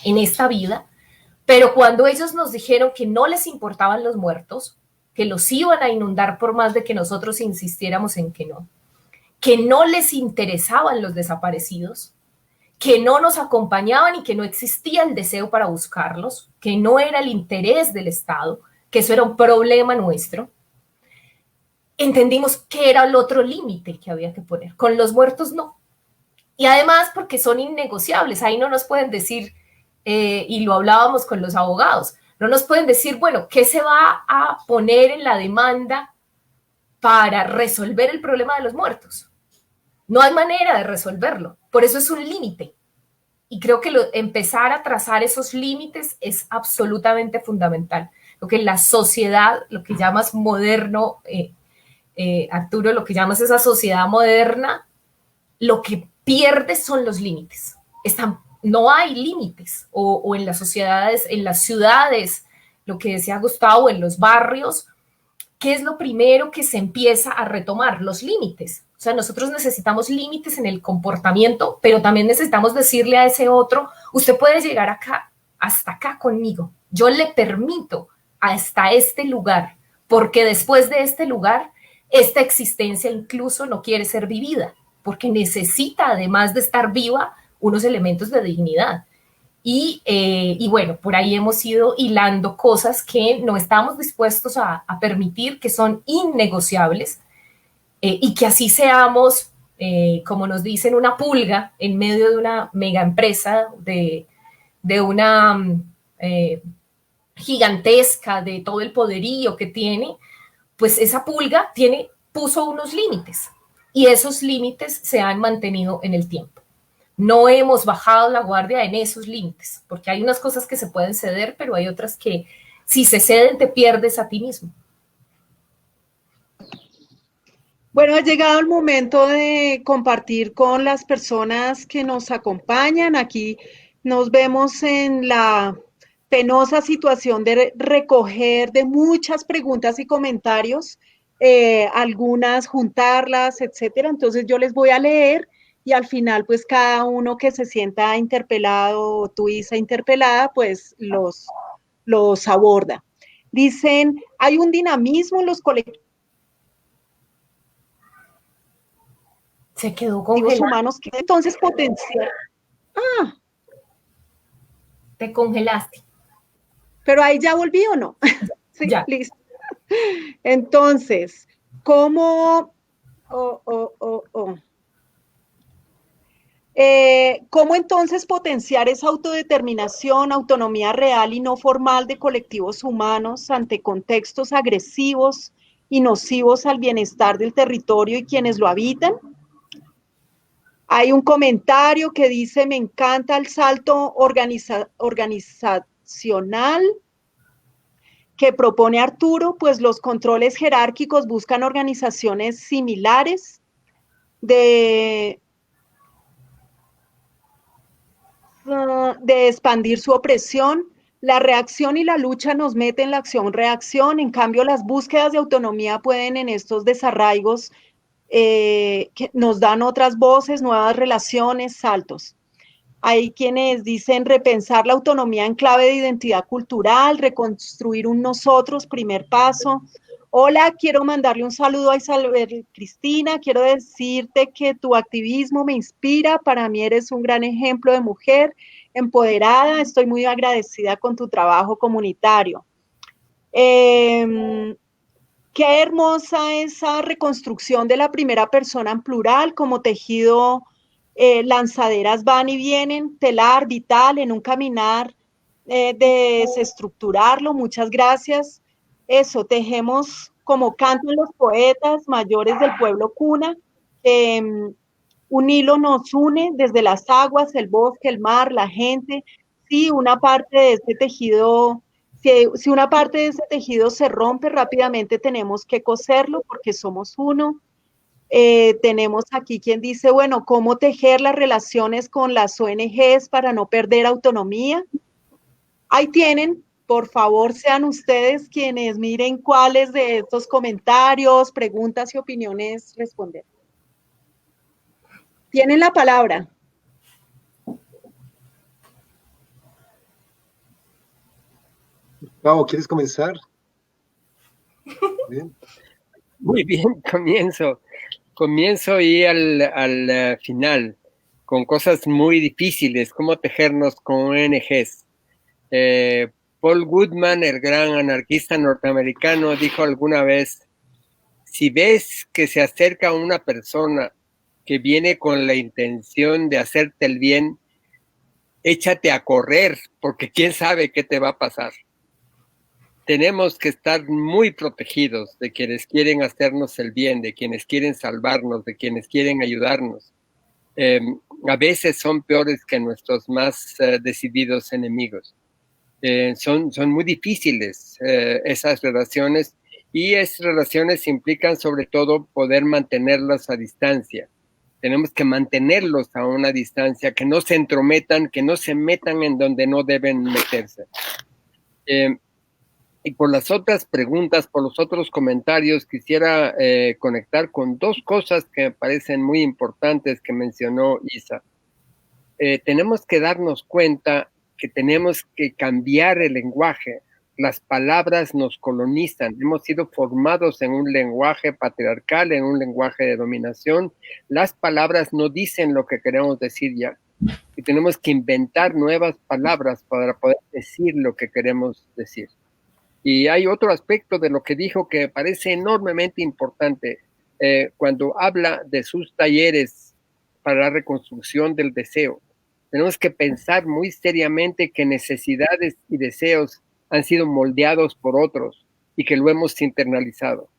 [SPEAKER 4] en esta vida. Pero cuando ellos nos dijeron que no les importaban los muertos, que los iban a inundar por más de que nosotros insistiéramos en que no les interesaban los desaparecidos, que no nos acompañaban y que no existía el deseo para buscarlos, que no era el interés del Estado, que eso era un problema nuestro, entendimos que era el otro límite que había que poner. Con los muertos no. Y además porque son innegociables, ahí no nos pueden decir, y lo hablábamos con los abogados, no nos pueden decir, bueno, ¿qué se va a poner en la demanda para resolver el problema de los muertos? No hay manera de resolverlo, por eso es un límite. Y creo que empezar a trazar esos límites es absolutamente fundamental. Lo que la sociedad, lo que llamas moderno, Arturo, lo que llamas esa sociedad moderna, lo que pierde son los límites. No hay límites, o en las sociedades, en las ciudades, lo que decía Gustavo, en los barrios, ¿qué es lo primero que se empieza a retomar? Los límites. O sea, nosotros necesitamos límites en el comportamiento, pero también necesitamos decirle a ese otro, usted puede llegar acá, hasta acá conmigo. Yo le permito hasta este lugar, porque después de este lugar, esta existencia incluso no quiere ser vivida, porque necesita, además de estar viva, unos elementos de dignidad. Y bueno, por ahí hemos ido hilando cosas que no estamos dispuestos a permitir, que son innegociables, y que así seamos, como nos dicen, una pulga en medio de una mega empresa, de una gigantesca, de todo el poderío que tiene, pues esa pulga puso unos límites, y esos límites se han mantenido en el tiempo. No hemos bajado la guardia en esos límites, porque hay unas cosas que se pueden ceder, pero hay otras que si se ceden te pierdes a ti mismo.
[SPEAKER 1] Bueno, ha llegado el momento de compartir con las personas que nos acompañan. Aquí nos vemos en la penosa situación de recoger de muchas preguntas y comentarios, algunas juntarlas, etcétera. Entonces yo les voy a leer y al final, pues cada uno que se sienta interpelado, tú Isa interpelada, pues los aborda. Dicen, hay un dinamismo en los colectivos
[SPEAKER 4] Se quedó congelado.
[SPEAKER 1] humanos que entonces potenciar. Ah,
[SPEAKER 4] te congelaste.
[SPEAKER 1] Pero ahí ya volví o no. Sí,
[SPEAKER 4] ya.
[SPEAKER 1] Listo. Entonces, ¿cómo entonces potenciar esa autodeterminación, autonomía real y no formal de colectivos humanos ante contextos agresivos y nocivos al bienestar del territorio y quienes lo habitan? Hay un comentario que dice, me encanta el salto organizacional que propone Arturo, pues los controles jerárquicos buscan organizaciones similares. de expandir su opresión. La reacción y la lucha nos meten en la acción-reacción, en cambio las búsquedas de autonomía pueden en estos desarraigos que nos dan otras voces, nuevas relaciones, saltos. Hay quienes dicen repensar la autonomía en clave de identidad cultural, reconstruir un nosotros, primer paso. Hola, quiero mandarle un saludo a Isabel Cristina. Quiero decirte que tu activismo me inspira. Para mí eres un gran ejemplo de mujer empoderada. Estoy muy agradecida con tu trabajo comunitario. Qué hermosa esa reconstrucción de la primera persona en plural como tejido. Lanzaderas van y vienen, telar, vital, en un caminar, desestructurarlo. Muchas gracias. Eso, tejemos como cantan los poetas mayores del pueblo cuna. Un hilo nos une desde las aguas, el bosque, el mar, la gente. Sí, una parte de este tejido, si una parte de ese tejido se rompe rápidamente, tenemos que coserlo porque somos uno. Tenemos aquí quien dice, bueno, cómo tejer las relaciones con las ONGs para no perder autonomía. Ahí tienen, por favor, sean ustedes quienes miren cuáles de estos comentarios, preguntas y opiniones responder. Tienen la palabra.
[SPEAKER 2] Gustavo, ¿quieres comenzar?
[SPEAKER 3] Bien. Muy bien, comienzo y al final, con cosas muy difíciles, cómo tejernos con ONGs. Paul Goodman, el gran anarquista norteamericano, dijo alguna vez, si ves que se acerca una persona que viene con la intención de hacerte el bien, échate a correr, porque quién sabe qué te va a pasar. Tenemos que estar muy protegidos de quienes quieren hacernos el bien, de quienes quieren salvarnos, de quienes quieren ayudarnos. A veces son peores que nuestros más decididos enemigos. Son muy difíciles esas relaciones, y esas relaciones implican sobre todo poder mantenerlas a distancia. Tenemos que mantenerlos a una distancia, que no se entrometan, que no se metan en donde no deben meterse. Y por las otras preguntas, por los otros comentarios, quisiera conectar con dos cosas que me parecen muy importantes que mencionó Isa. Tenemos que darnos cuenta que tenemos que cambiar el lenguaje. Las palabras nos colonizan. Hemos sido formados en un lenguaje patriarcal, en un lenguaje de dominación. Las palabras no dicen lo que queremos decir ya. Y tenemos que inventar nuevas palabras para poder decir lo que queremos decir. Y hay otro aspecto de lo que dijo que me parece enormemente importante. Cuando habla de sus talleres para la reconstrucción del deseo, tenemos que pensar muy seriamente que necesidades y deseos han sido moldeados por otros y que lo hemos internalizado.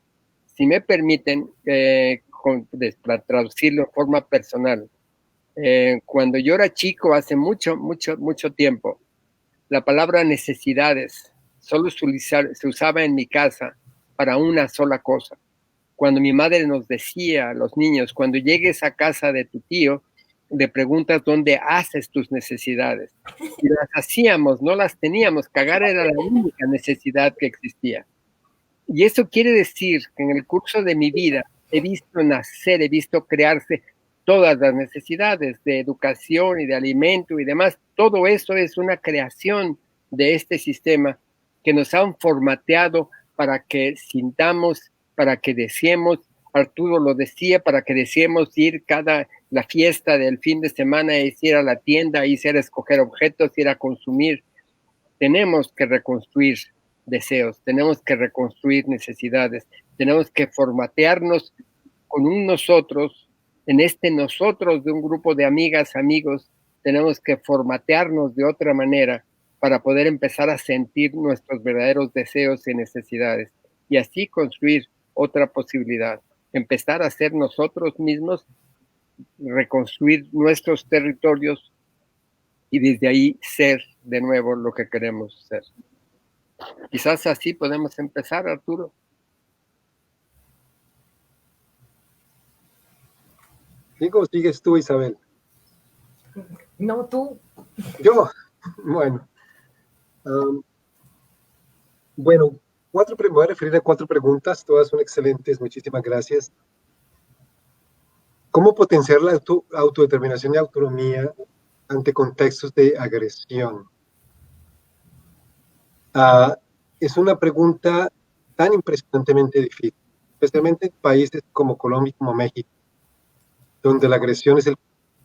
[SPEAKER 3] Si me permiten, para traducirlo en forma personal, cuando yo era chico, hace mucho tiempo, la palabra necesidades solo se usaba en mi casa para una sola cosa. Cuando mi madre nos decía a los niños, cuando llegues a casa de tu tío, le preguntas dónde haces tus necesidades. Y las hacíamos, no las teníamos. Cagar era la única necesidad que existía. Y eso quiere decir que en el curso de mi vida he visto nacer, he visto crearse todas las necesidades de educación y de alimento y demás. Todo eso es una creación de este sistema que nos han formateado para que sintamos, para que deseemos. Arturo lo decía, para que deseemos ir la fiesta del fin de semana, es ir a la tienda, es ir a escoger objetos, ir a consumir. Tenemos que reconstruir deseos, tenemos que reconstruir necesidades, tenemos que formatearnos con un nosotros, en este nosotros de un grupo de amigas, amigos, tenemos que formatearnos de otra manera para poder empezar a sentir nuestros verdaderos deseos y necesidades, y así construir otra posibilidad, empezar a ser nosotros mismos, reconstruir nuestros territorios y desde ahí ser de nuevo lo que queremos ser. Quizás así podemos empezar, Arturo.
[SPEAKER 2] ¿Sigo o sigues tú, Isabel?
[SPEAKER 4] No, tú.
[SPEAKER 2] Yo, bueno. Bueno, me voy a referir a 4 preguntas, todas son excelentes, muchísimas gracias. ¿Cómo potenciar la autodeterminación y autonomía ante contextos de agresión? Es una pregunta tan impresionantemente difícil, especialmente en países como Colombia y como México, donde la agresión es el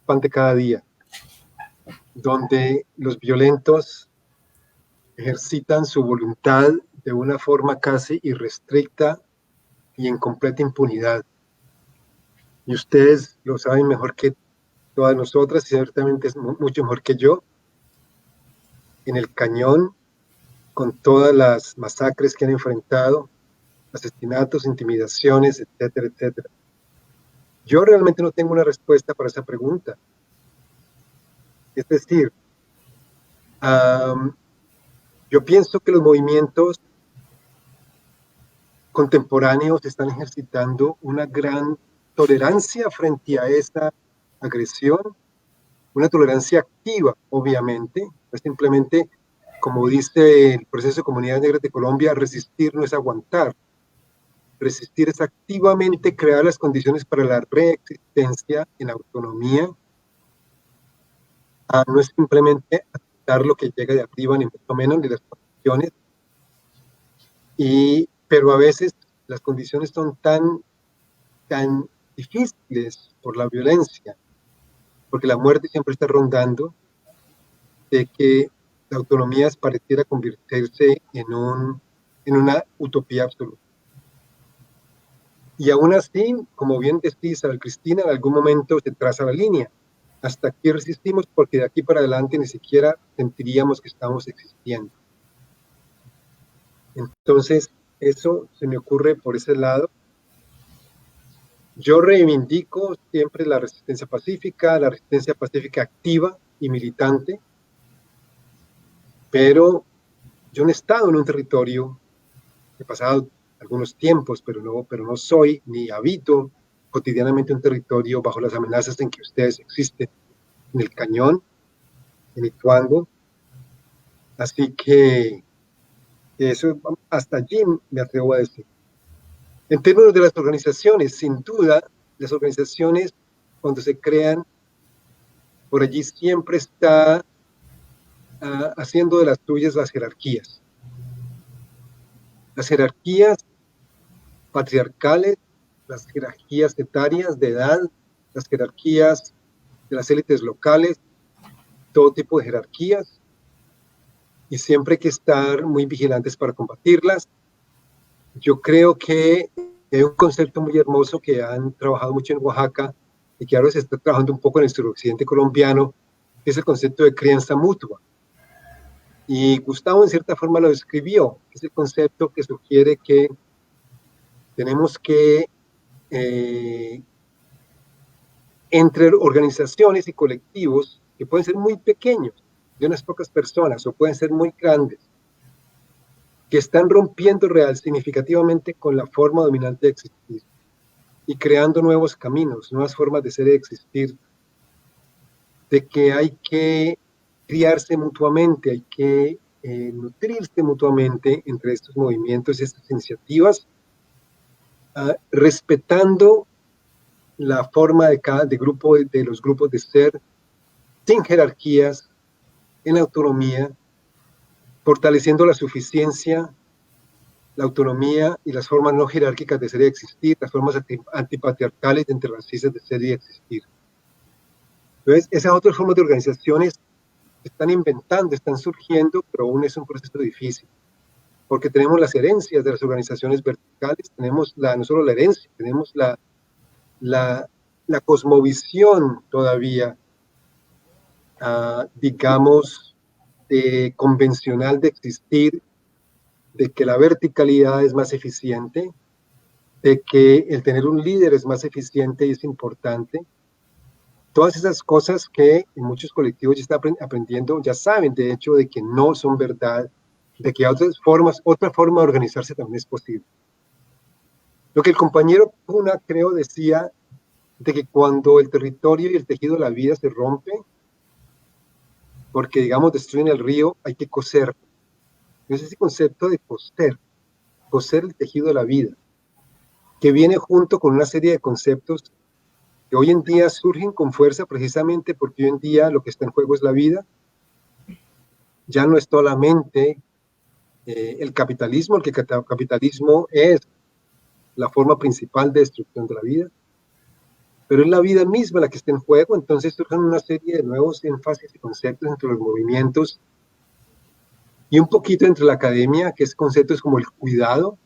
[SPEAKER 2] pan de cada día, donde los violentos ejercitan su voluntad de una forma casi irrestricta y en completa impunidad. Y ustedes lo saben mejor que todas nosotras y ciertamente es mucho mejor que yo. En el Cañón, con todas las masacres que han enfrentado, asesinatos, intimidaciones, etcétera, etcétera. Yo realmente no tengo una respuesta para esa pregunta. Es decir, yo pienso que los movimientos contemporáneos están ejercitando una gran tolerancia frente a esa agresión, una tolerancia activa, obviamente, no es simplemente, como dice el proceso de Comunidades Negras de Colombia, resistir no es aguantar. Resistir es activamente crear las condiciones para la reexistencia en autonomía. No es simplemente aceptar lo que llega de arriba, ni mucho menos, ni las condiciones. Pero a veces las condiciones son tan difíciles por la violencia, porque la muerte siempre está rondando, de que la autonomía pareciera convertirse en una utopía absoluta. Y aún así, como bien decía Isabel Cristina, en algún momento se traza la línea. Hasta aquí resistimos porque de aquí para adelante ni siquiera sentiríamos que estamos existiendo. Entonces, eso se me ocurre por ese lado. Yo reivindico siempre la resistencia pacífica activa y militante, pero yo no he estado en un territorio, he pasado algunos tiempos, pero no soy ni habito cotidianamente un territorio bajo las amenazas en que ustedes existen, en el Cañón, en Ituango. Así que eso, hasta allí me atrevo a decir. En términos de las organizaciones, sin duda, las organizaciones, cuando se crean, por allí siempre está haciendo de las tuyas las jerarquías. Las jerarquías patriarcales, las jerarquías etarias de edad, las jerarquías de las élites locales, todo tipo de jerarquías, y siempre hay que estar muy vigilantes para combatirlas. Yo creo que hay un concepto muy hermoso que han trabajado mucho en Oaxaca y que ahora se está trabajando un poco en el suroccidente colombiano, que es el concepto de crianza mutua. Y Gustavo en cierta forma lo describió, es el concepto que sugiere que tenemos que entre organizaciones y colectivos que pueden ser muy pequeños, de unas pocas personas, o pueden ser muy grandes, que están rompiendo significativamente con la forma dominante de existir y creando nuevos caminos, nuevas formas de ser y de existir, de que hay que criarse mutuamente, hay que nutrirse mutuamente entre estos movimientos y estas iniciativas, respetando la forma de los grupos de ser, sin jerarquías, en autonomía, fortaleciendo la suficiencia, la autonomía y las formas no jerárquicas de ser y de existir, las formas antipatriarcales y antirracistas de ser y de existir. Entonces, esas otras formas de organizaciones se están inventando, están surgiendo, pero aún es un proceso difícil, porque tenemos las herencias de las organizaciones verticales, tenemos no solo la herencia, tenemos la cosmovisión todavía, digamos, convencional de existir, de que la verticalidad es más eficiente, de que el tener un líder es más eficiente y es importante. Todas esas cosas que en muchos colectivos ya están aprendiendo, ya saben de hecho de que no son verdad, de que otra forma de organizarse también es posible. Lo que el compañero Puna, creo, decía de que cuando el territorio y el tejido de la vida se rompe, porque digamos destruyen el río, hay que coser. Es ese concepto de coser el tejido de la vida, que viene junto con una serie de conceptos que hoy en día surgen con fuerza precisamente porque hoy en día lo que está en juego es la vida. Ya no es solamente el capitalismo, capitalismo es la forma principal de destrucción de la vida, pero es la vida misma la que está en juego. Entonces surgen una serie de nuevos énfasis y conceptos entre los movimientos y un poquito entre la academia, que es conceptos como el cuidado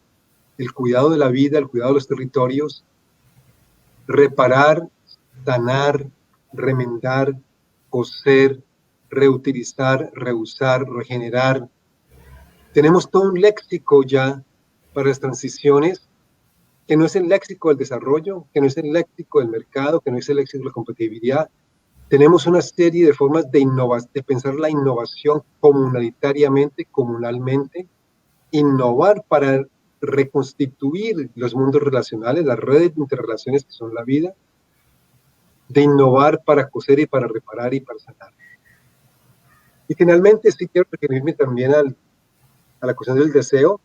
[SPEAKER 2] de la vida, el cuidado de los territorios, reparar, sanar, remendar, coser, reutilizar, reusar, regenerar. Tenemos todo un léxico ya para las transiciones, que no es el léxico del desarrollo, que no es el léxico del mercado, que no es el léxico de la competitividad. Tenemos una serie de formas de pensar la innovación comunitariamente, comunalmente, innovar para reconstituir los mundos relacionales, las redes de interrelaciones que son la vida, de innovar para coser y para reparar y para sanar. Y finalmente sí quiero referirme también a la cuestión del deseo.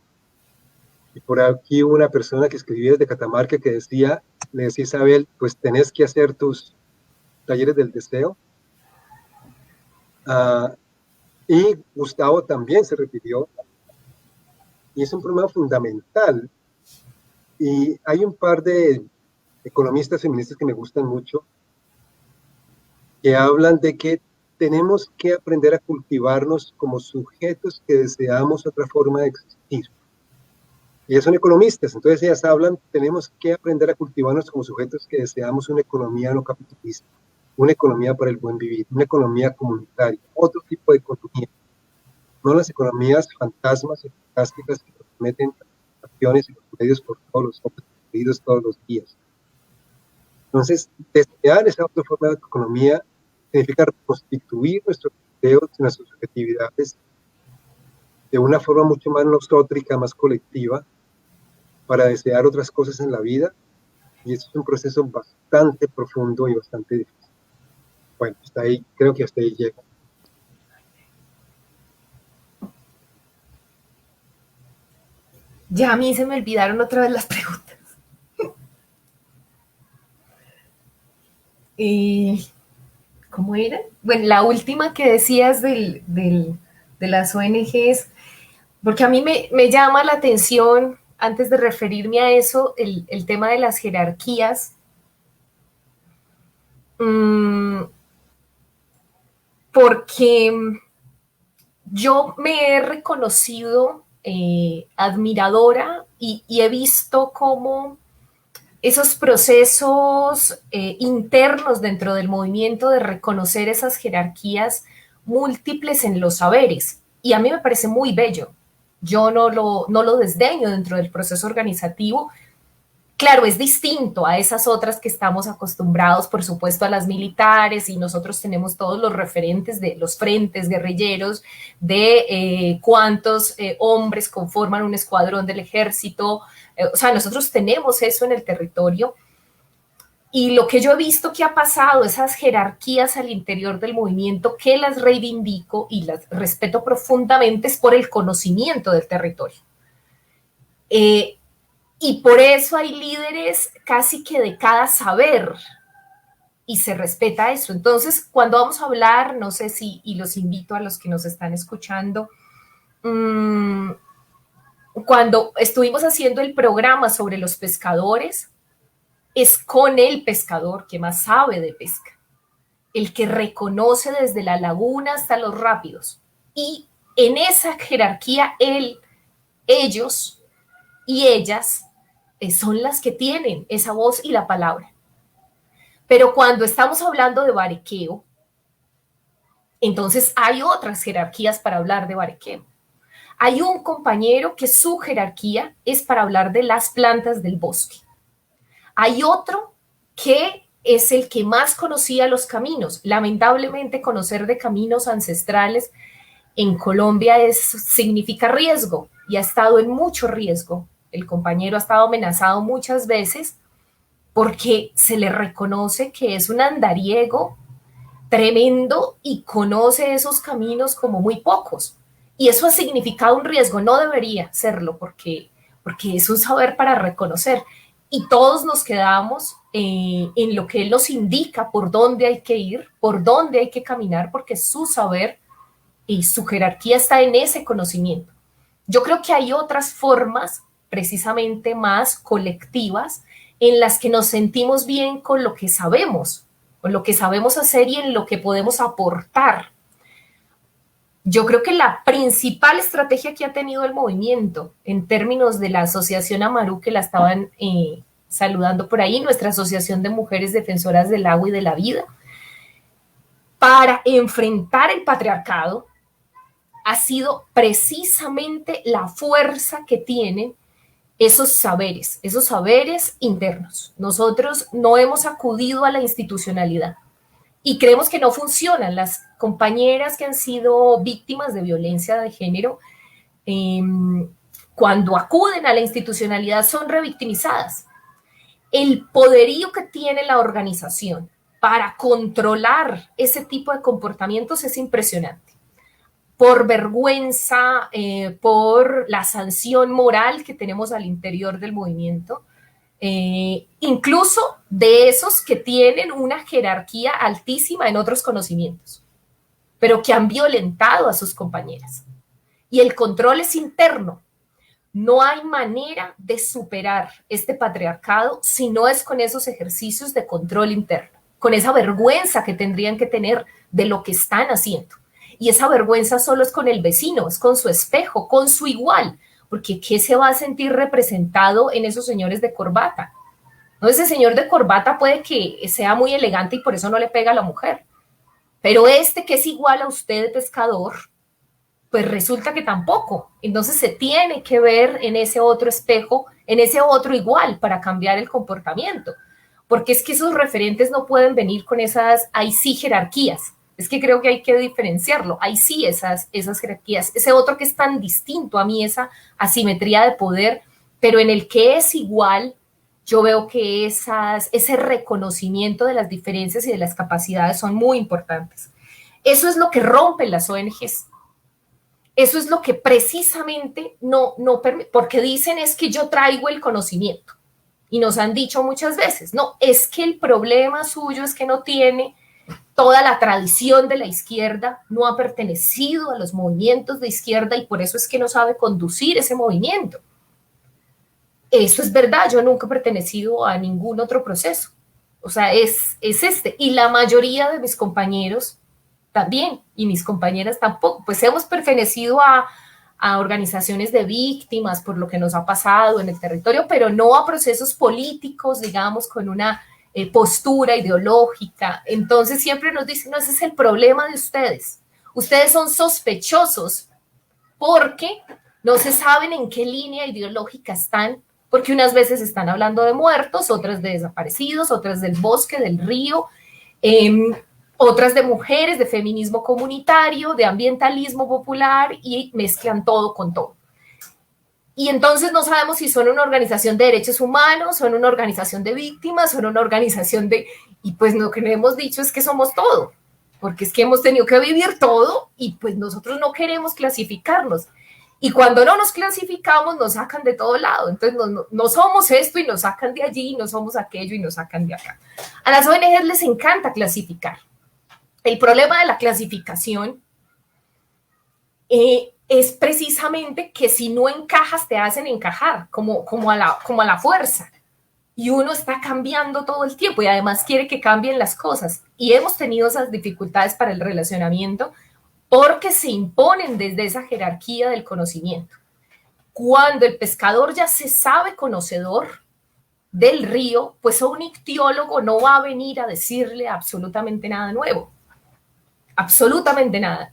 [SPEAKER 2] Y por aquí hubo una persona que escribía desde Catamarca que le decía a Isabel, pues tenés que hacer tus talleres del deseo. Y Gustavo también se refirió. Y es un problema fundamental. Y hay un par de economistas feministas que me gustan mucho, que hablan de que tenemos que aprender a cultivarnos como sujetos que deseamos otra forma de existir. Ellas son economistas, entonces ellas hablan, tenemos que aprender a cultivarnos como sujetos que deseamos una economía no capitalista, una economía para el buen vivir, una economía comunitaria, otro tipo de economía, no las economías fantasmas y fantásticas que nos meten acciones y los medios por todos los hombres todos los días. Entonces, desear esa otra forma de economía significa reconstituir nuestros deseos y nuestras subjetividades de una forma mucho más nosótrica, más colectiva, para desear otras cosas en la vida, y eso es un proceso bastante profundo y bastante difícil. Bueno, hasta ahí, creo que hasta ahí llega.
[SPEAKER 4] Ya a mí se me olvidaron otra vez las preguntas. ¿Cómo era? Bueno, la última que decías de las ONGs, porque a mí me llama la atención, antes de referirme a eso, el tema de las jerarquías. Porque yo me he reconocido admiradora y he visto cómo esos procesos internos dentro del movimiento de reconocer esas jerarquías múltiples en los saberes. Y a mí me parece muy bello. Yo no lo desdeño dentro del proceso organizativo. Claro, es distinto a esas otras que estamos acostumbrados, por supuesto, a las militares, y nosotros tenemos todos los referentes de los frentes guerrilleros, de cuántos hombres conforman un escuadrón del ejército. O sea, nosotros tenemos eso en el territorio. Y lo que yo he visto que ha pasado, esas jerarquías al interior del movimiento, que las reivindico y las respeto profundamente, es por el conocimiento del territorio. Y por eso hay líderes casi que de cada saber, y se respeta eso. Entonces, cuando vamos a hablar, no sé si, y los invito a los que nos están escuchando, cuando estuvimos haciendo el programa sobre los pescadores, es con el pescador que más sabe de pesca, el que reconoce desde la laguna hasta los rápidos. Y en esa jerarquía, ellos y ellas son las que tienen esa voz y la palabra. Pero cuando estamos hablando de barequeo, entonces hay otras jerarquías para hablar de barequeo. Hay un compañero que su jerarquía es para hablar de las plantas del bosque. Hay otro que es el que más conocía los caminos. Lamentablemente, conocer de caminos ancestrales en Colombia significa riesgo, y ha estado en mucho riesgo. El compañero ha estado amenazado muchas veces, porque se le reconoce que es un andariego tremendo y conoce esos caminos como muy pocos. Y eso ha significado un riesgo, no debería serlo, porque es un saber para reconocer. Y todos nos quedamos en lo que él nos indica, por dónde hay que ir, por dónde hay que caminar, porque su saber y su jerarquía está en ese conocimiento. Yo creo que hay otras formas, precisamente más colectivas, en las que nos sentimos bien con lo que sabemos hacer y en lo que podemos aportar. Yo creo que la principal estrategia que ha tenido el movimiento en términos de la asociación Amaru, que la estaban saludando por ahí, nuestra asociación de mujeres defensoras del agua y de la vida, para enfrentar el patriarcado, ha sido precisamente la fuerza que tienen esos saberes internos. Nosotros no hemos acudido a la institucionalidad y creemos que no funcionan. Las compañeras que han sido víctimas de violencia de género, cuando acuden a la institucionalidad son revictimizadas. El poderío que tiene la organización para controlar ese tipo de comportamientos es impresionante. Por vergüenza, por la sanción moral que tenemos al interior del movimiento, incluso de esos que tienen una jerarquía altísima en otros conocimientos, pero que han violentado a sus compañeras. Y el control es interno. No hay manera de superar este patriarcado si no es con esos ejercicios de control interno, con esa vergüenza que tendrían que tener de lo que están haciendo. Y esa vergüenza solo es con el vecino, es con su espejo, con su igual, porque ¿qué se va a sentir representado en esos señores de corbata? No, ese señor de corbata puede que sea muy elegante y por eso no le pega a la mujer, pero este que es igual a usted, pescador, pues resulta que tampoco. Entonces se tiene que ver en ese otro espejo, en ese otro igual para cambiar el comportamiento, porque es que esos referentes no pueden venir con esas, ahí sí, jerarquías. Es que creo que hay que diferenciarlo. Hay sí esas jerarquías. Ese otro que es tan distinto a mí, esa asimetría de poder, pero en el que es igual, yo veo que ese reconocimiento de las diferencias y de las capacidades son muy importantes. Eso es lo que rompen las ONGs. Eso es lo que precisamente no permite, porque dicen es que yo traigo el conocimiento. Y nos han dicho muchas veces, no, es que el problema suyo es que no tiene toda la tradición de la izquierda, no ha pertenecido a los movimientos de izquierda y por eso es que no sabe conducir ese movimiento. Eso es verdad, yo nunca he pertenecido a ningún otro proceso. O sea, es este. Y la mayoría de mis compañeros también, y mis compañeras tampoco, pues hemos pertenecido a organizaciones de víctimas por lo que nos ha pasado en el territorio, pero no a procesos políticos, digamos, con una postura ideológica. Entonces siempre nos dicen, no, ese es el problema de ustedes. Ustedes son sospechosos porque no se saben en qué línea ideológica están, porque unas veces están hablando de muertos, otras de desaparecidos, otras del bosque, del río, otras de mujeres, de feminismo comunitario, de ambientalismo popular y mezclan todo con todo. Y entonces no sabemos si son una organización de derechos humanos, son una organización de víctimas, son una organización de... Y pues lo que hemos dicho es que somos todo, porque es que hemos tenido que vivir todo y pues nosotros no queremos clasificarnos. Y cuando no nos clasificamos nos sacan de todo lado. Entonces no somos esto y nos sacan de allí, no somos aquello y nos sacan de acá. A las ONGs les encanta clasificar. El problema de la clasificación es precisamente que si no encajas te hacen encajar, como a la fuerza. Y uno está cambiando todo el tiempo y además quiere que cambien las cosas. Y hemos tenido esas dificultades para el relacionamiento porque se imponen desde esa jerarquía del conocimiento. Cuando el pescador ya se sabe conocedor del río, pues un ictiólogo no va a venir a decirle absolutamente nada nuevo. Absolutamente nada.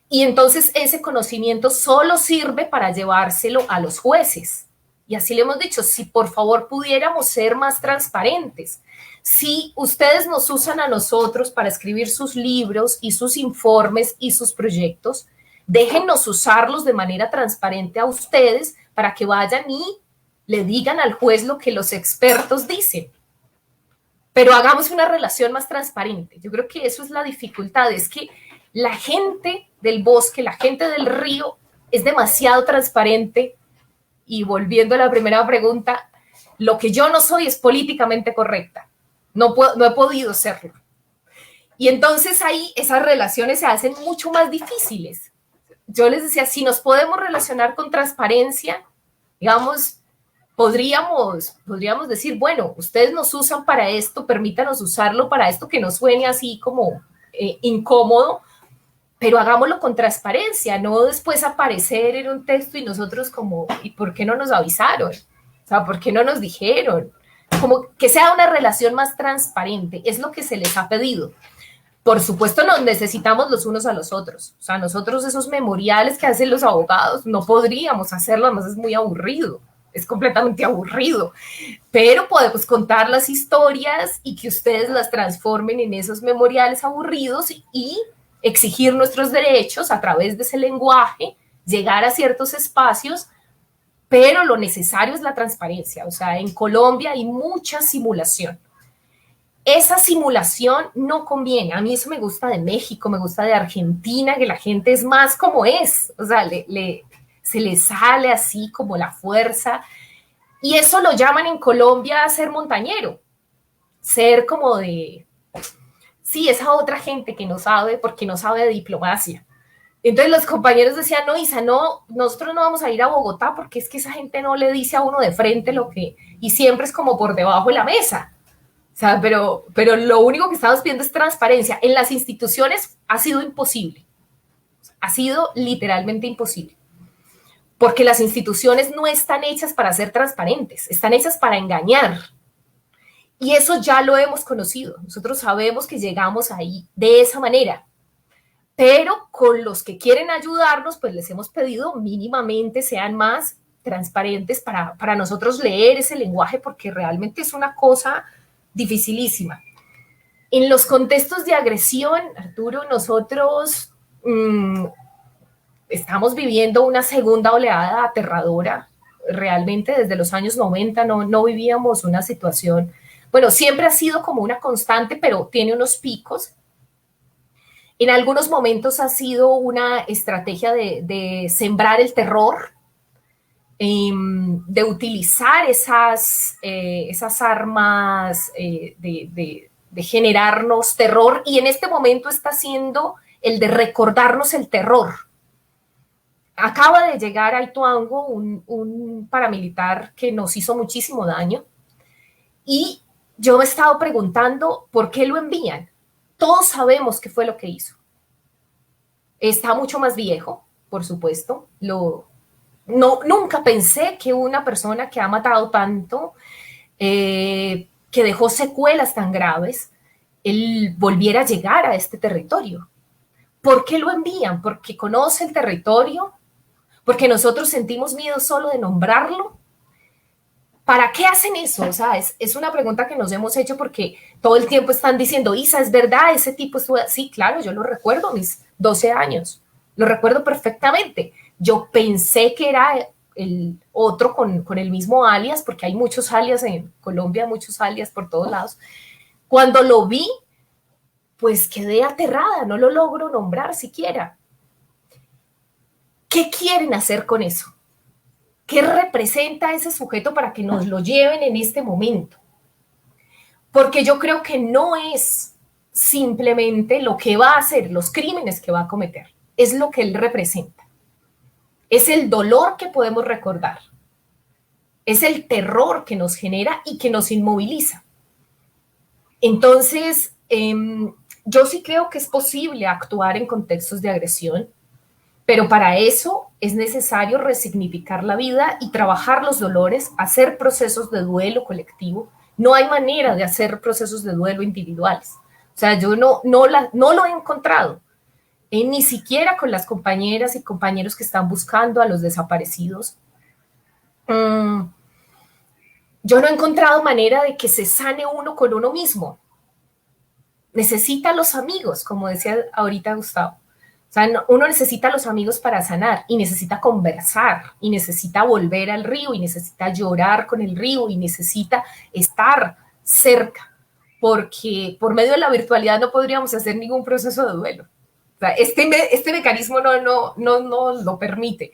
[SPEAKER 4] Y entonces ese conocimiento solo sirve para llevárselo a los jueces. Y así le hemos dicho, si por favor pudiéramos ser más transparentes, si ustedes nos usan a nosotros para escribir sus libros y sus informes y sus proyectos, déjennos usarlos de manera transparente a ustedes para que vayan y le digan al juez lo que los expertos dicen. pero hagamos una relación más transparente. Yo creo que eso es la dificultad, es que la gente del bosque, la gente del río es demasiado transparente. Y volviendo a la primera pregunta, lo que yo no soy es políticamente correcta. No he podido serlo. Y entonces ahí esas relaciones se hacen mucho más difíciles. Yo les decía, si nos podemos relacionar con transparencia, digamos, podríamos decir, bueno, ustedes nos usan para esto, permítanos usarlo para esto que nos suene así como incómodo, pero hagámoslo con transparencia, no después aparecer en un texto y nosotros como, ¿y por qué no nos avisaron? O sea, ¿por qué no nos dijeron? Como que sea una relación más transparente, es lo que se les ha pedido. Por supuesto, nos necesitamos los unos a los otros. O sea, nosotros esos memoriales que hacen los abogados no podríamos hacerlo, además es muy aburrido, es completamente aburrido. Pero podemos contar las historias y que ustedes las transformen en esos memoriales aburridos y exigir nuestros derechos a través de ese lenguaje, llegar a ciertos espacios, pero lo necesario es la transparencia. O sea, en Colombia hay mucha simulación. Esa simulación no conviene. A mí eso me gusta de México, me gusta de Argentina, que la gente es más como es. O sea, se le sale así como la fuerza. Y eso lo llaman en Colombia ser montañero. Ser como de, sí, esa otra gente que no sabe porque no sabe de diplomacia. Entonces los compañeros decían, no, Isa, no, nosotros no vamos a ir a Bogotá porque es que esa gente no le dice a uno de frente lo que, y siempre es como por debajo de la mesa. O sea, pero lo único que estamos viendo es transparencia. En las instituciones ha sido imposible. Ha sido literalmente imposible. Porque las instituciones no están hechas para ser transparentes, están hechas para engañar. Y eso ya lo hemos conocido. Nosotros sabemos que llegamos ahí de esa manera. Pero con los que quieren ayudarnos, pues les hemos pedido mínimamente sean más transparentes para nosotros leer ese lenguaje, porque realmente es una cosa dificilísima. En los contextos de agresión, Arturo, nosotros estamos viviendo una segunda oleada aterradora. Realmente desde los años 90 no vivíamos una situación, bueno, siempre ha sido como una constante, pero tiene unos picos. En algunos momentos ha sido una estrategia de sembrar el terror, de utilizar esas armas, de generarnos terror, y en este momento está siendo el de recordarnos el terror. Acaba de llegar a Ituango un paramilitar que nos hizo muchísimo daño, y yo me he estado preguntando por qué lo envían. Todos sabemos qué fue lo que hizo. Está mucho más viejo, por supuesto. Nunca pensé que una persona que ha matado tanto, que dejó secuelas tan graves, él volviera a llegar a este territorio. ¿Por qué lo envían? ¿Porque conoce el territorio? ¿Porque nosotros sentimos miedo solo de nombrarlo? ¿Para qué hacen eso? O sea, es una pregunta que nos hemos hecho porque todo el tiempo están diciendo, Isa, ¿es verdad? Ese tipo estuvo... Sí, claro, yo lo recuerdo, mis 12 años. Lo recuerdo perfectamente. Yo pensé que era el otro con el mismo alias, porque hay muchos alias en Colombia, muchos alias por todos lados. Cuando lo vi, pues quedé aterrada, no lo logro nombrar siquiera. ¿Qué quieren hacer con eso? ¿Qué representa ese sujeto para que nos lo lleven en este momento? Porque yo creo que no es simplemente lo que va a hacer, los crímenes que va a cometer, es lo que él representa. Es el dolor que podemos recordar. Es el terror que nos genera y que nos inmoviliza. Entonces, yo sí creo que es posible actuar en contextos de agresión, pero para eso es necesario resignificar la vida y trabajar los dolores, hacer procesos de duelo colectivo. No hay manera de hacer procesos de duelo individuales. O sea, yo no lo he encontrado, ni siquiera con las compañeras y compañeros que están buscando a los desaparecidos. Yo no he encontrado manera de que se sane uno con uno mismo. Necesita los amigos, como decía ahorita Gustavo. O sea, uno necesita los amigos para sanar y necesita conversar y necesita volver al río y necesita llorar con el río y necesita estar cerca. porque por medio de la virtualidad no podríamos hacer ningún proceso de duelo. O sea, este mecanismo no lo permite.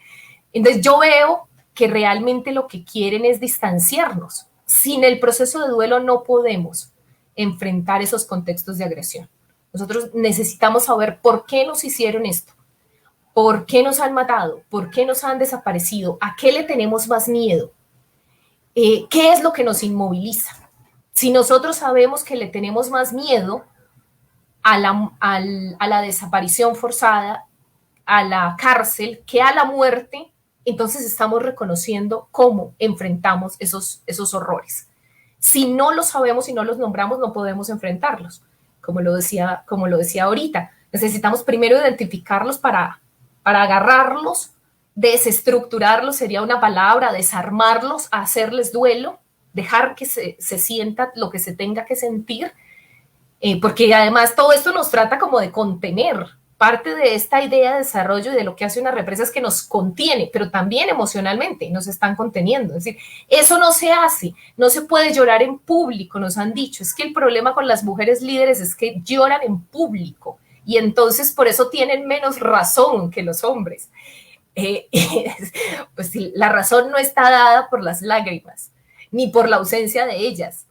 [SPEAKER 4] Entonces yo veo que realmente lo que quieren es distanciarnos. Sin el proceso de duelo no podemos enfrentar esos contextos de agresión. Nosotros necesitamos saber por qué nos hicieron esto, por qué nos han matado, por qué nos han desaparecido, a qué le tenemos más miedo, qué es lo que nos inmoviliza. Si nosotros sabemos que le tenemos más miedo a la desaparición forzada, a la cárcel, que a la muerte, entonces estamos reconociendo cómo enfrentamos esos horrores. Si no los sabemos y no los nombramos, no podemos enfrentarlos. Como lo decía ahorita, necesitamos primero identificarlos para agarrarlos, desestructurarlos sería una palabra, desarmarlos, hacerles duelo, dejar que se sienta lo que se tenga que sentir, porque además todo esto nos trata como de contener. Parte de esta idea de desarrollo y de lo que hace una represa es que nos contiene, pero también emocionalmente nos están conteniendo. Es decir, eso no se hace, no se puede llorar en público, nos han dicho. Es que el problema con las mujeres líderes es que lloran en público y entonces por eso tienen menos razón que los hombres. Pues sí, la razón no está dada por las lágrimas, ni por la ausencia de ellas.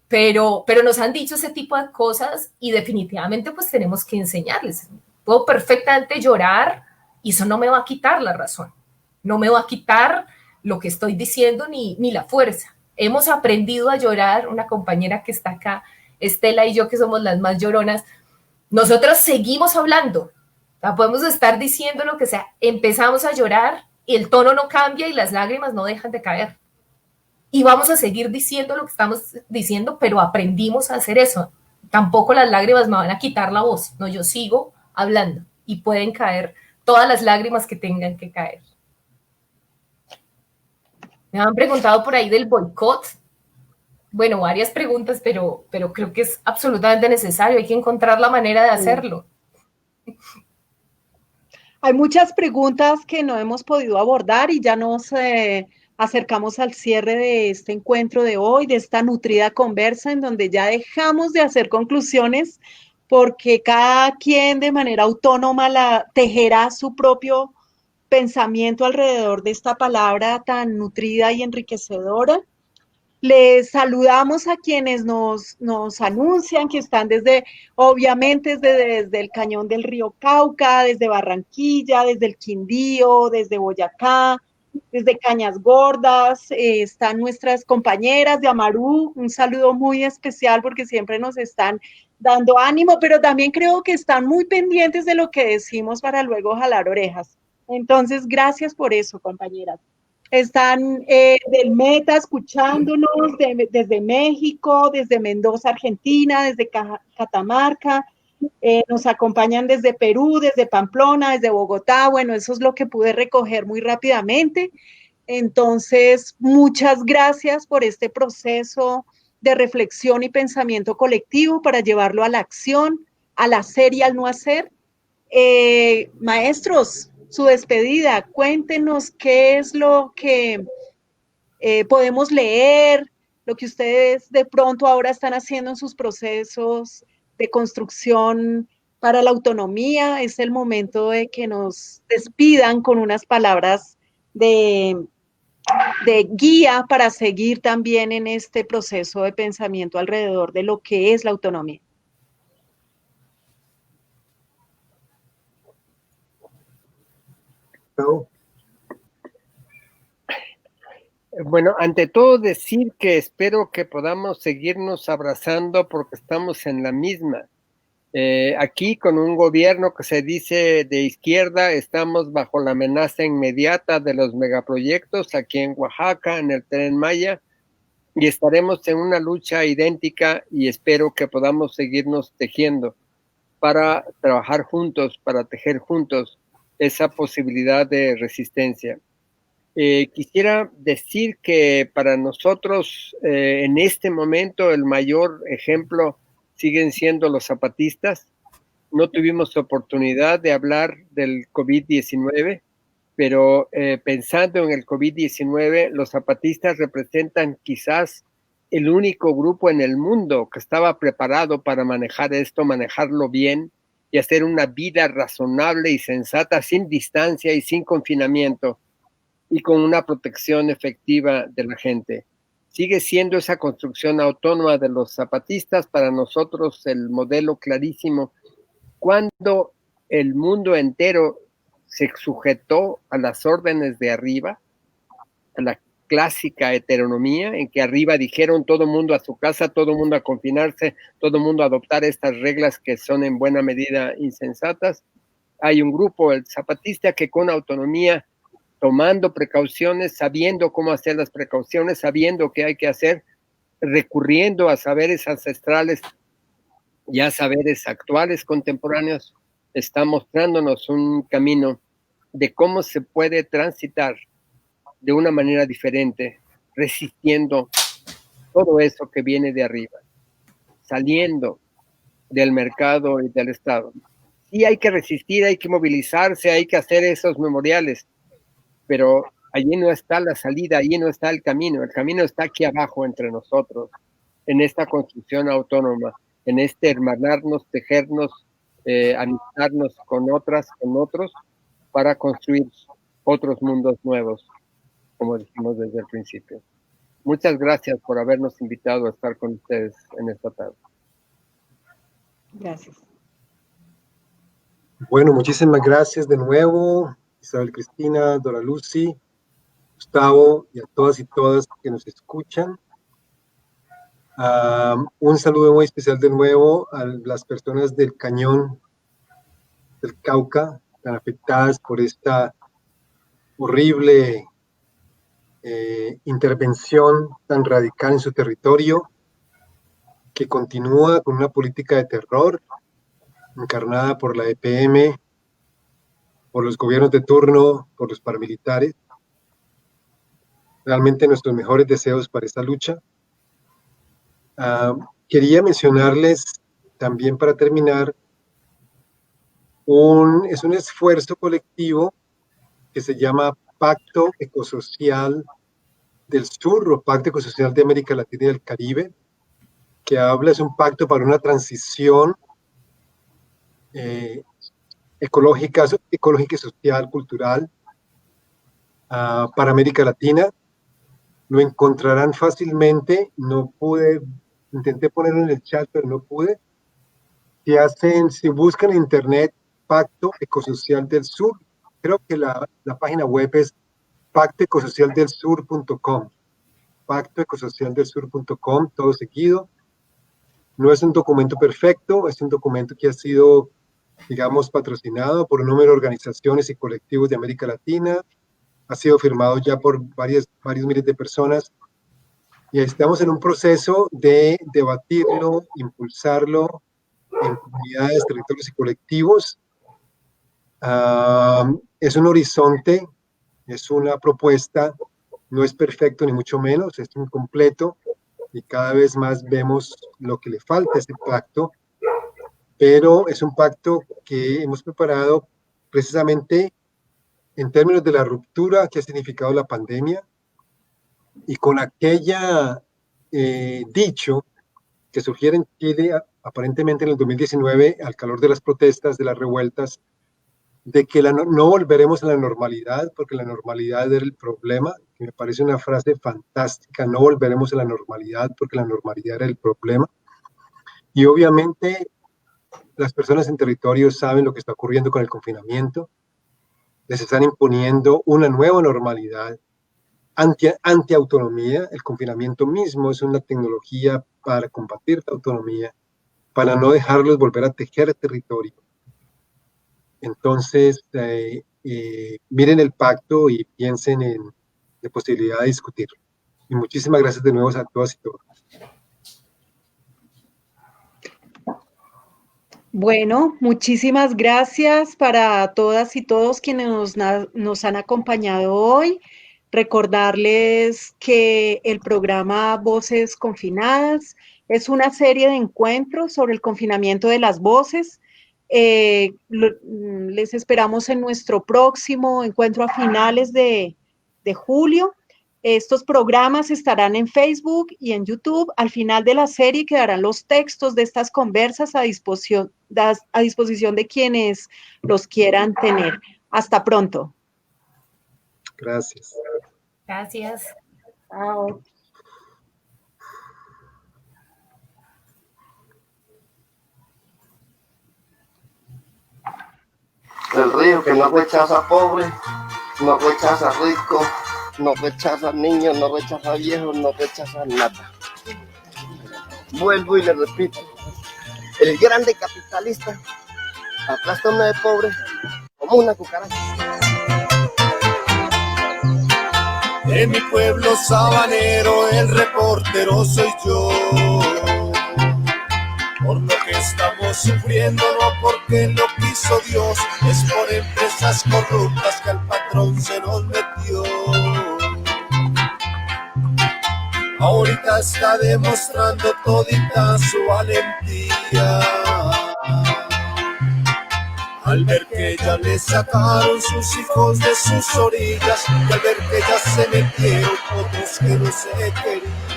[SPEAKER 4] Pero nos han dicho ese tipo de cosas y definitivamente pues tenemos que enseñarles. Puedo perfectamente llorar y eso no me va a quitar la razón, no me va a quitar lo que estoy diciendo ni la fuerza. Hemos aprendido a llorar, una compañera que está acá, Estela y yo, que somos las más lloronas, nosotros seguimos hablando, o sea, podemos estar diciendo lo que sea, empezamos a llorar y el tono no cambia y las lágrimas no dejan de caer. Y vamos a seguir diciendo lo que estamos diciendo, pero aprendimos a hacer eso. Tampoco las lágrimas me van a quitar la voz, no, yo sigo hablando y pueden caer todas las lágrimas que tengan que caer. Me han preguntado por ahí del boicot. Bueno, varias preguntas, pero creo que es absolutamente necesario. Hay que encontrar la manera de hacerlo.
[SPEAKER 1] Hay muchas preguntas que no hemos podido abordar y ya nos acercamos al cierre de este encuentro de hoy, de esta nutrida conversa en donde ya dejamos de hacer conclusiones porque cada quien de manera autónoma tejerá su propio pensamiento alrededor de esta palabra tan nutrida y enriquecedora. Les saludamos a quienes nos anuncian que están obviamente desde el cañón del río Cauca, desde Barranquilla, desde el Quindío, desde Boyacá, desde Cañas Gordas, están nuestras compañeras de Amarú, un saludo muy especial porque siempre nos están dando ánimo, pero también creo que están muy pendientes de lo que decimos para luego jalar orejas. Entonces, gracias por eso, compañeras. Están del Meta escuchándonos desde México, desde Mendoza, Argentina, desde Catamarca, nos acompañan desde Perú, desde Pamplona, desde Bogotá. Bueno, eso es lo que pude recoger muy rápidamente. Entonces, muchas gracias por este proceso de reflexión y pensamiento colectivo para llevarlo a la acción, al hacer y al no hacer. Maestros, su despedida, cuéntenos qué es lo que podemos leer, lo que ustedes de pronto ahora están haciendo en sus procesos de construcción para la autonomía. Es el momento de que nos despidan con unas palabras de guía para seguir también en este proceso de pensamiento alrededor de lo que es la autonomía.
[SPEAKER 2] No.
[SPEAKER 3] Bueno, ante todo decir que espero que podamos seguirnos abrazando porque estamos en la misma. Aquí con un gobierno que se dice de izquierda, estamos bajo la amenaza inmediata de los megaproyectos aquí en Oaxaca, en el Tren Maya, y estaremos en una lucha idéntica y espero que podamos seguirnos tejiendo para trabajar juntos, para tejer juntos esa posibilidad de resistencia. Quisiera decir que para nosotros en este momento el mayor ejemplo siguen siendo los zapatistas. No tuvimos oportunidad de hablar del COVID-19, pero pensando en el COVID-19, los zapatistas representan quizás el único grupo en el mundo que estaba preparado para manejar esto, manejarlo bien y hacer una vida razonable y sensata, sin distancia y sin confinamiento, y con una protección efectiva de la gente. Sigue siendo esa construcción autónoma de los zapatistas para nosotros el modelo clarísimo. Cuando el mundo entero se sujetó a las órdenes de arriba, a la clásica heteronomía, en que arriba dijeron todo mundo a su casa, todo mundo a confinarse, todo mundo a adoptar estas reglas que son en buena medida insensatas, hay un grupo, el zapatista, que con autonomía, tomando precauciones, sabiendo cómo hacer las precauciones, sabiendo qué hay que hacer, recurriendo a saberes ancestrales y a saberes actuales, contemporáneos, está mostrándonos un camino de cómo se puede transitar de una manera diferente, resistiendo todo eso que viene de arriba, saliendo del mercado y del Estado. Sí, hay que resistir, hay que movilizarse, hay que hacer esos memoriales, pero allí no está la salida, allí no está el camino está aquí abajo entre nosotros, en esta construcción autónoma, en este hermanarnos, tejernos, amistarnos con otras, con otros, para construir otros mundos nuevos, como dijimos desde el principio. Muchas gracias por habernos invitado a estar con ustedes en esta tarde.
[SPEAKER 1] Gracias.
[SPEAKER 2] Bueno, muchísimas gracias de nuevo, Isabel Cristina, Dora Lucy, Gustavo y a todas y todas que nos escuchan. Un saludo muy especial de nuevo a las personas del Cañón del Cauca, tan afectadas por esta horrible intervención tan radical en su territorio, que continúa con una política de terror encarnada por la EPM, por los gobiernos de turno, por los paramilitares. Realmente nuestros mejores deseos para esta lucha. Quería mencionarles también, para terminar, es un esfuerzo colectivo que se llama Pacto Ecosocial del Sur o Pacto Ecosocial de América Latina y del Caribe, que es un pacto para una transición ecológica y social, cultural, para América Latina. Lo encontrarán fácilmente, intenté ponerlo en el chat, pero no pude. Si buscan en internet Pacto Ecosocial del Sur, creo que la página web es pactoecosocialdelsur.com, pactoecosocialdelsur.com, todo seguido. No es un documento perfecto, es un documento que ha sido, digamos, patrocinado por un número de organizaciones y colectivos de América Latina, ha sido firmado ya por varios miles de personas, y estamos en un proceso de debatirlo, impulsarlo en comunidades, territorios y colectivos. Es un horizonte, es una propuesta, no es perfecto ni mucho menos, es incompleto, y cada vez más vemos lo que le falta a ese pacto, pero es un pacto que hemos preparado precisamente en términos de la ruptura que ha significado la pandemia, y con aquella dicho que surgiera en Chile aparentemente en el 2019 al calor de las protestas, de las revueltas, de que no volveremos a la normalidad porque la normalidad era el problema, que me parece una frase fantástica. No volveremos a la normalidad porque la normalidad era el problema. Y obviamente las personas en territorio saben lo que está ocurriendo con el confinamiento. Les están imponiendo una nueva normalidad anti-autonomía. El confinamiento mismo es una tecnología para combatir la autonomía, para no dejarlos volver a tejer territorio. Entonces, miren el pacto y piensen en la posibilidad de discutirlo. Y muchísimas gracias de nuevo a todas y todos.
[SPEAKER 1] Bueno, muchísimas gracias para todas y todos quienes nos han acompañado hoy. Recordarles que el programa Voces Confinadas es una serie de encuentros sobre el confinamiento de las voces. Les esperamos en nuestro próximo encuentro a finales de julio. Estos programas estarán en Facebook y en YouTube. Al final de la serie quedarán los textos de estas conversas a disposición de quienes los quieran tener. Hasta pronto.
[SPEAKER 2] Gracias.
[SPEAKER 4] Gracias.
[SPEAKER 1] Chao.
[SPEAKER 5] El río que no rechaza pobre, no rechaza rico, no rechaza niños, no rechaza viejos, no rechaza nada. Vuelvo y le repito, el grande capitalista aplasta a una de pobre como una cucaracha.
[SPEAKER 6] En mi pueblo sabanero el reportero soy yo. Por lo que estamos sufriendo, no porque lo quiso Dios, es por empresas corruptas que al patrón se nos metió. Ahorita está demostrando todita su valentía, al ver que ya le sacaron sus hijos de sus orillas, y al ver que ya se metieron otros que no se querían.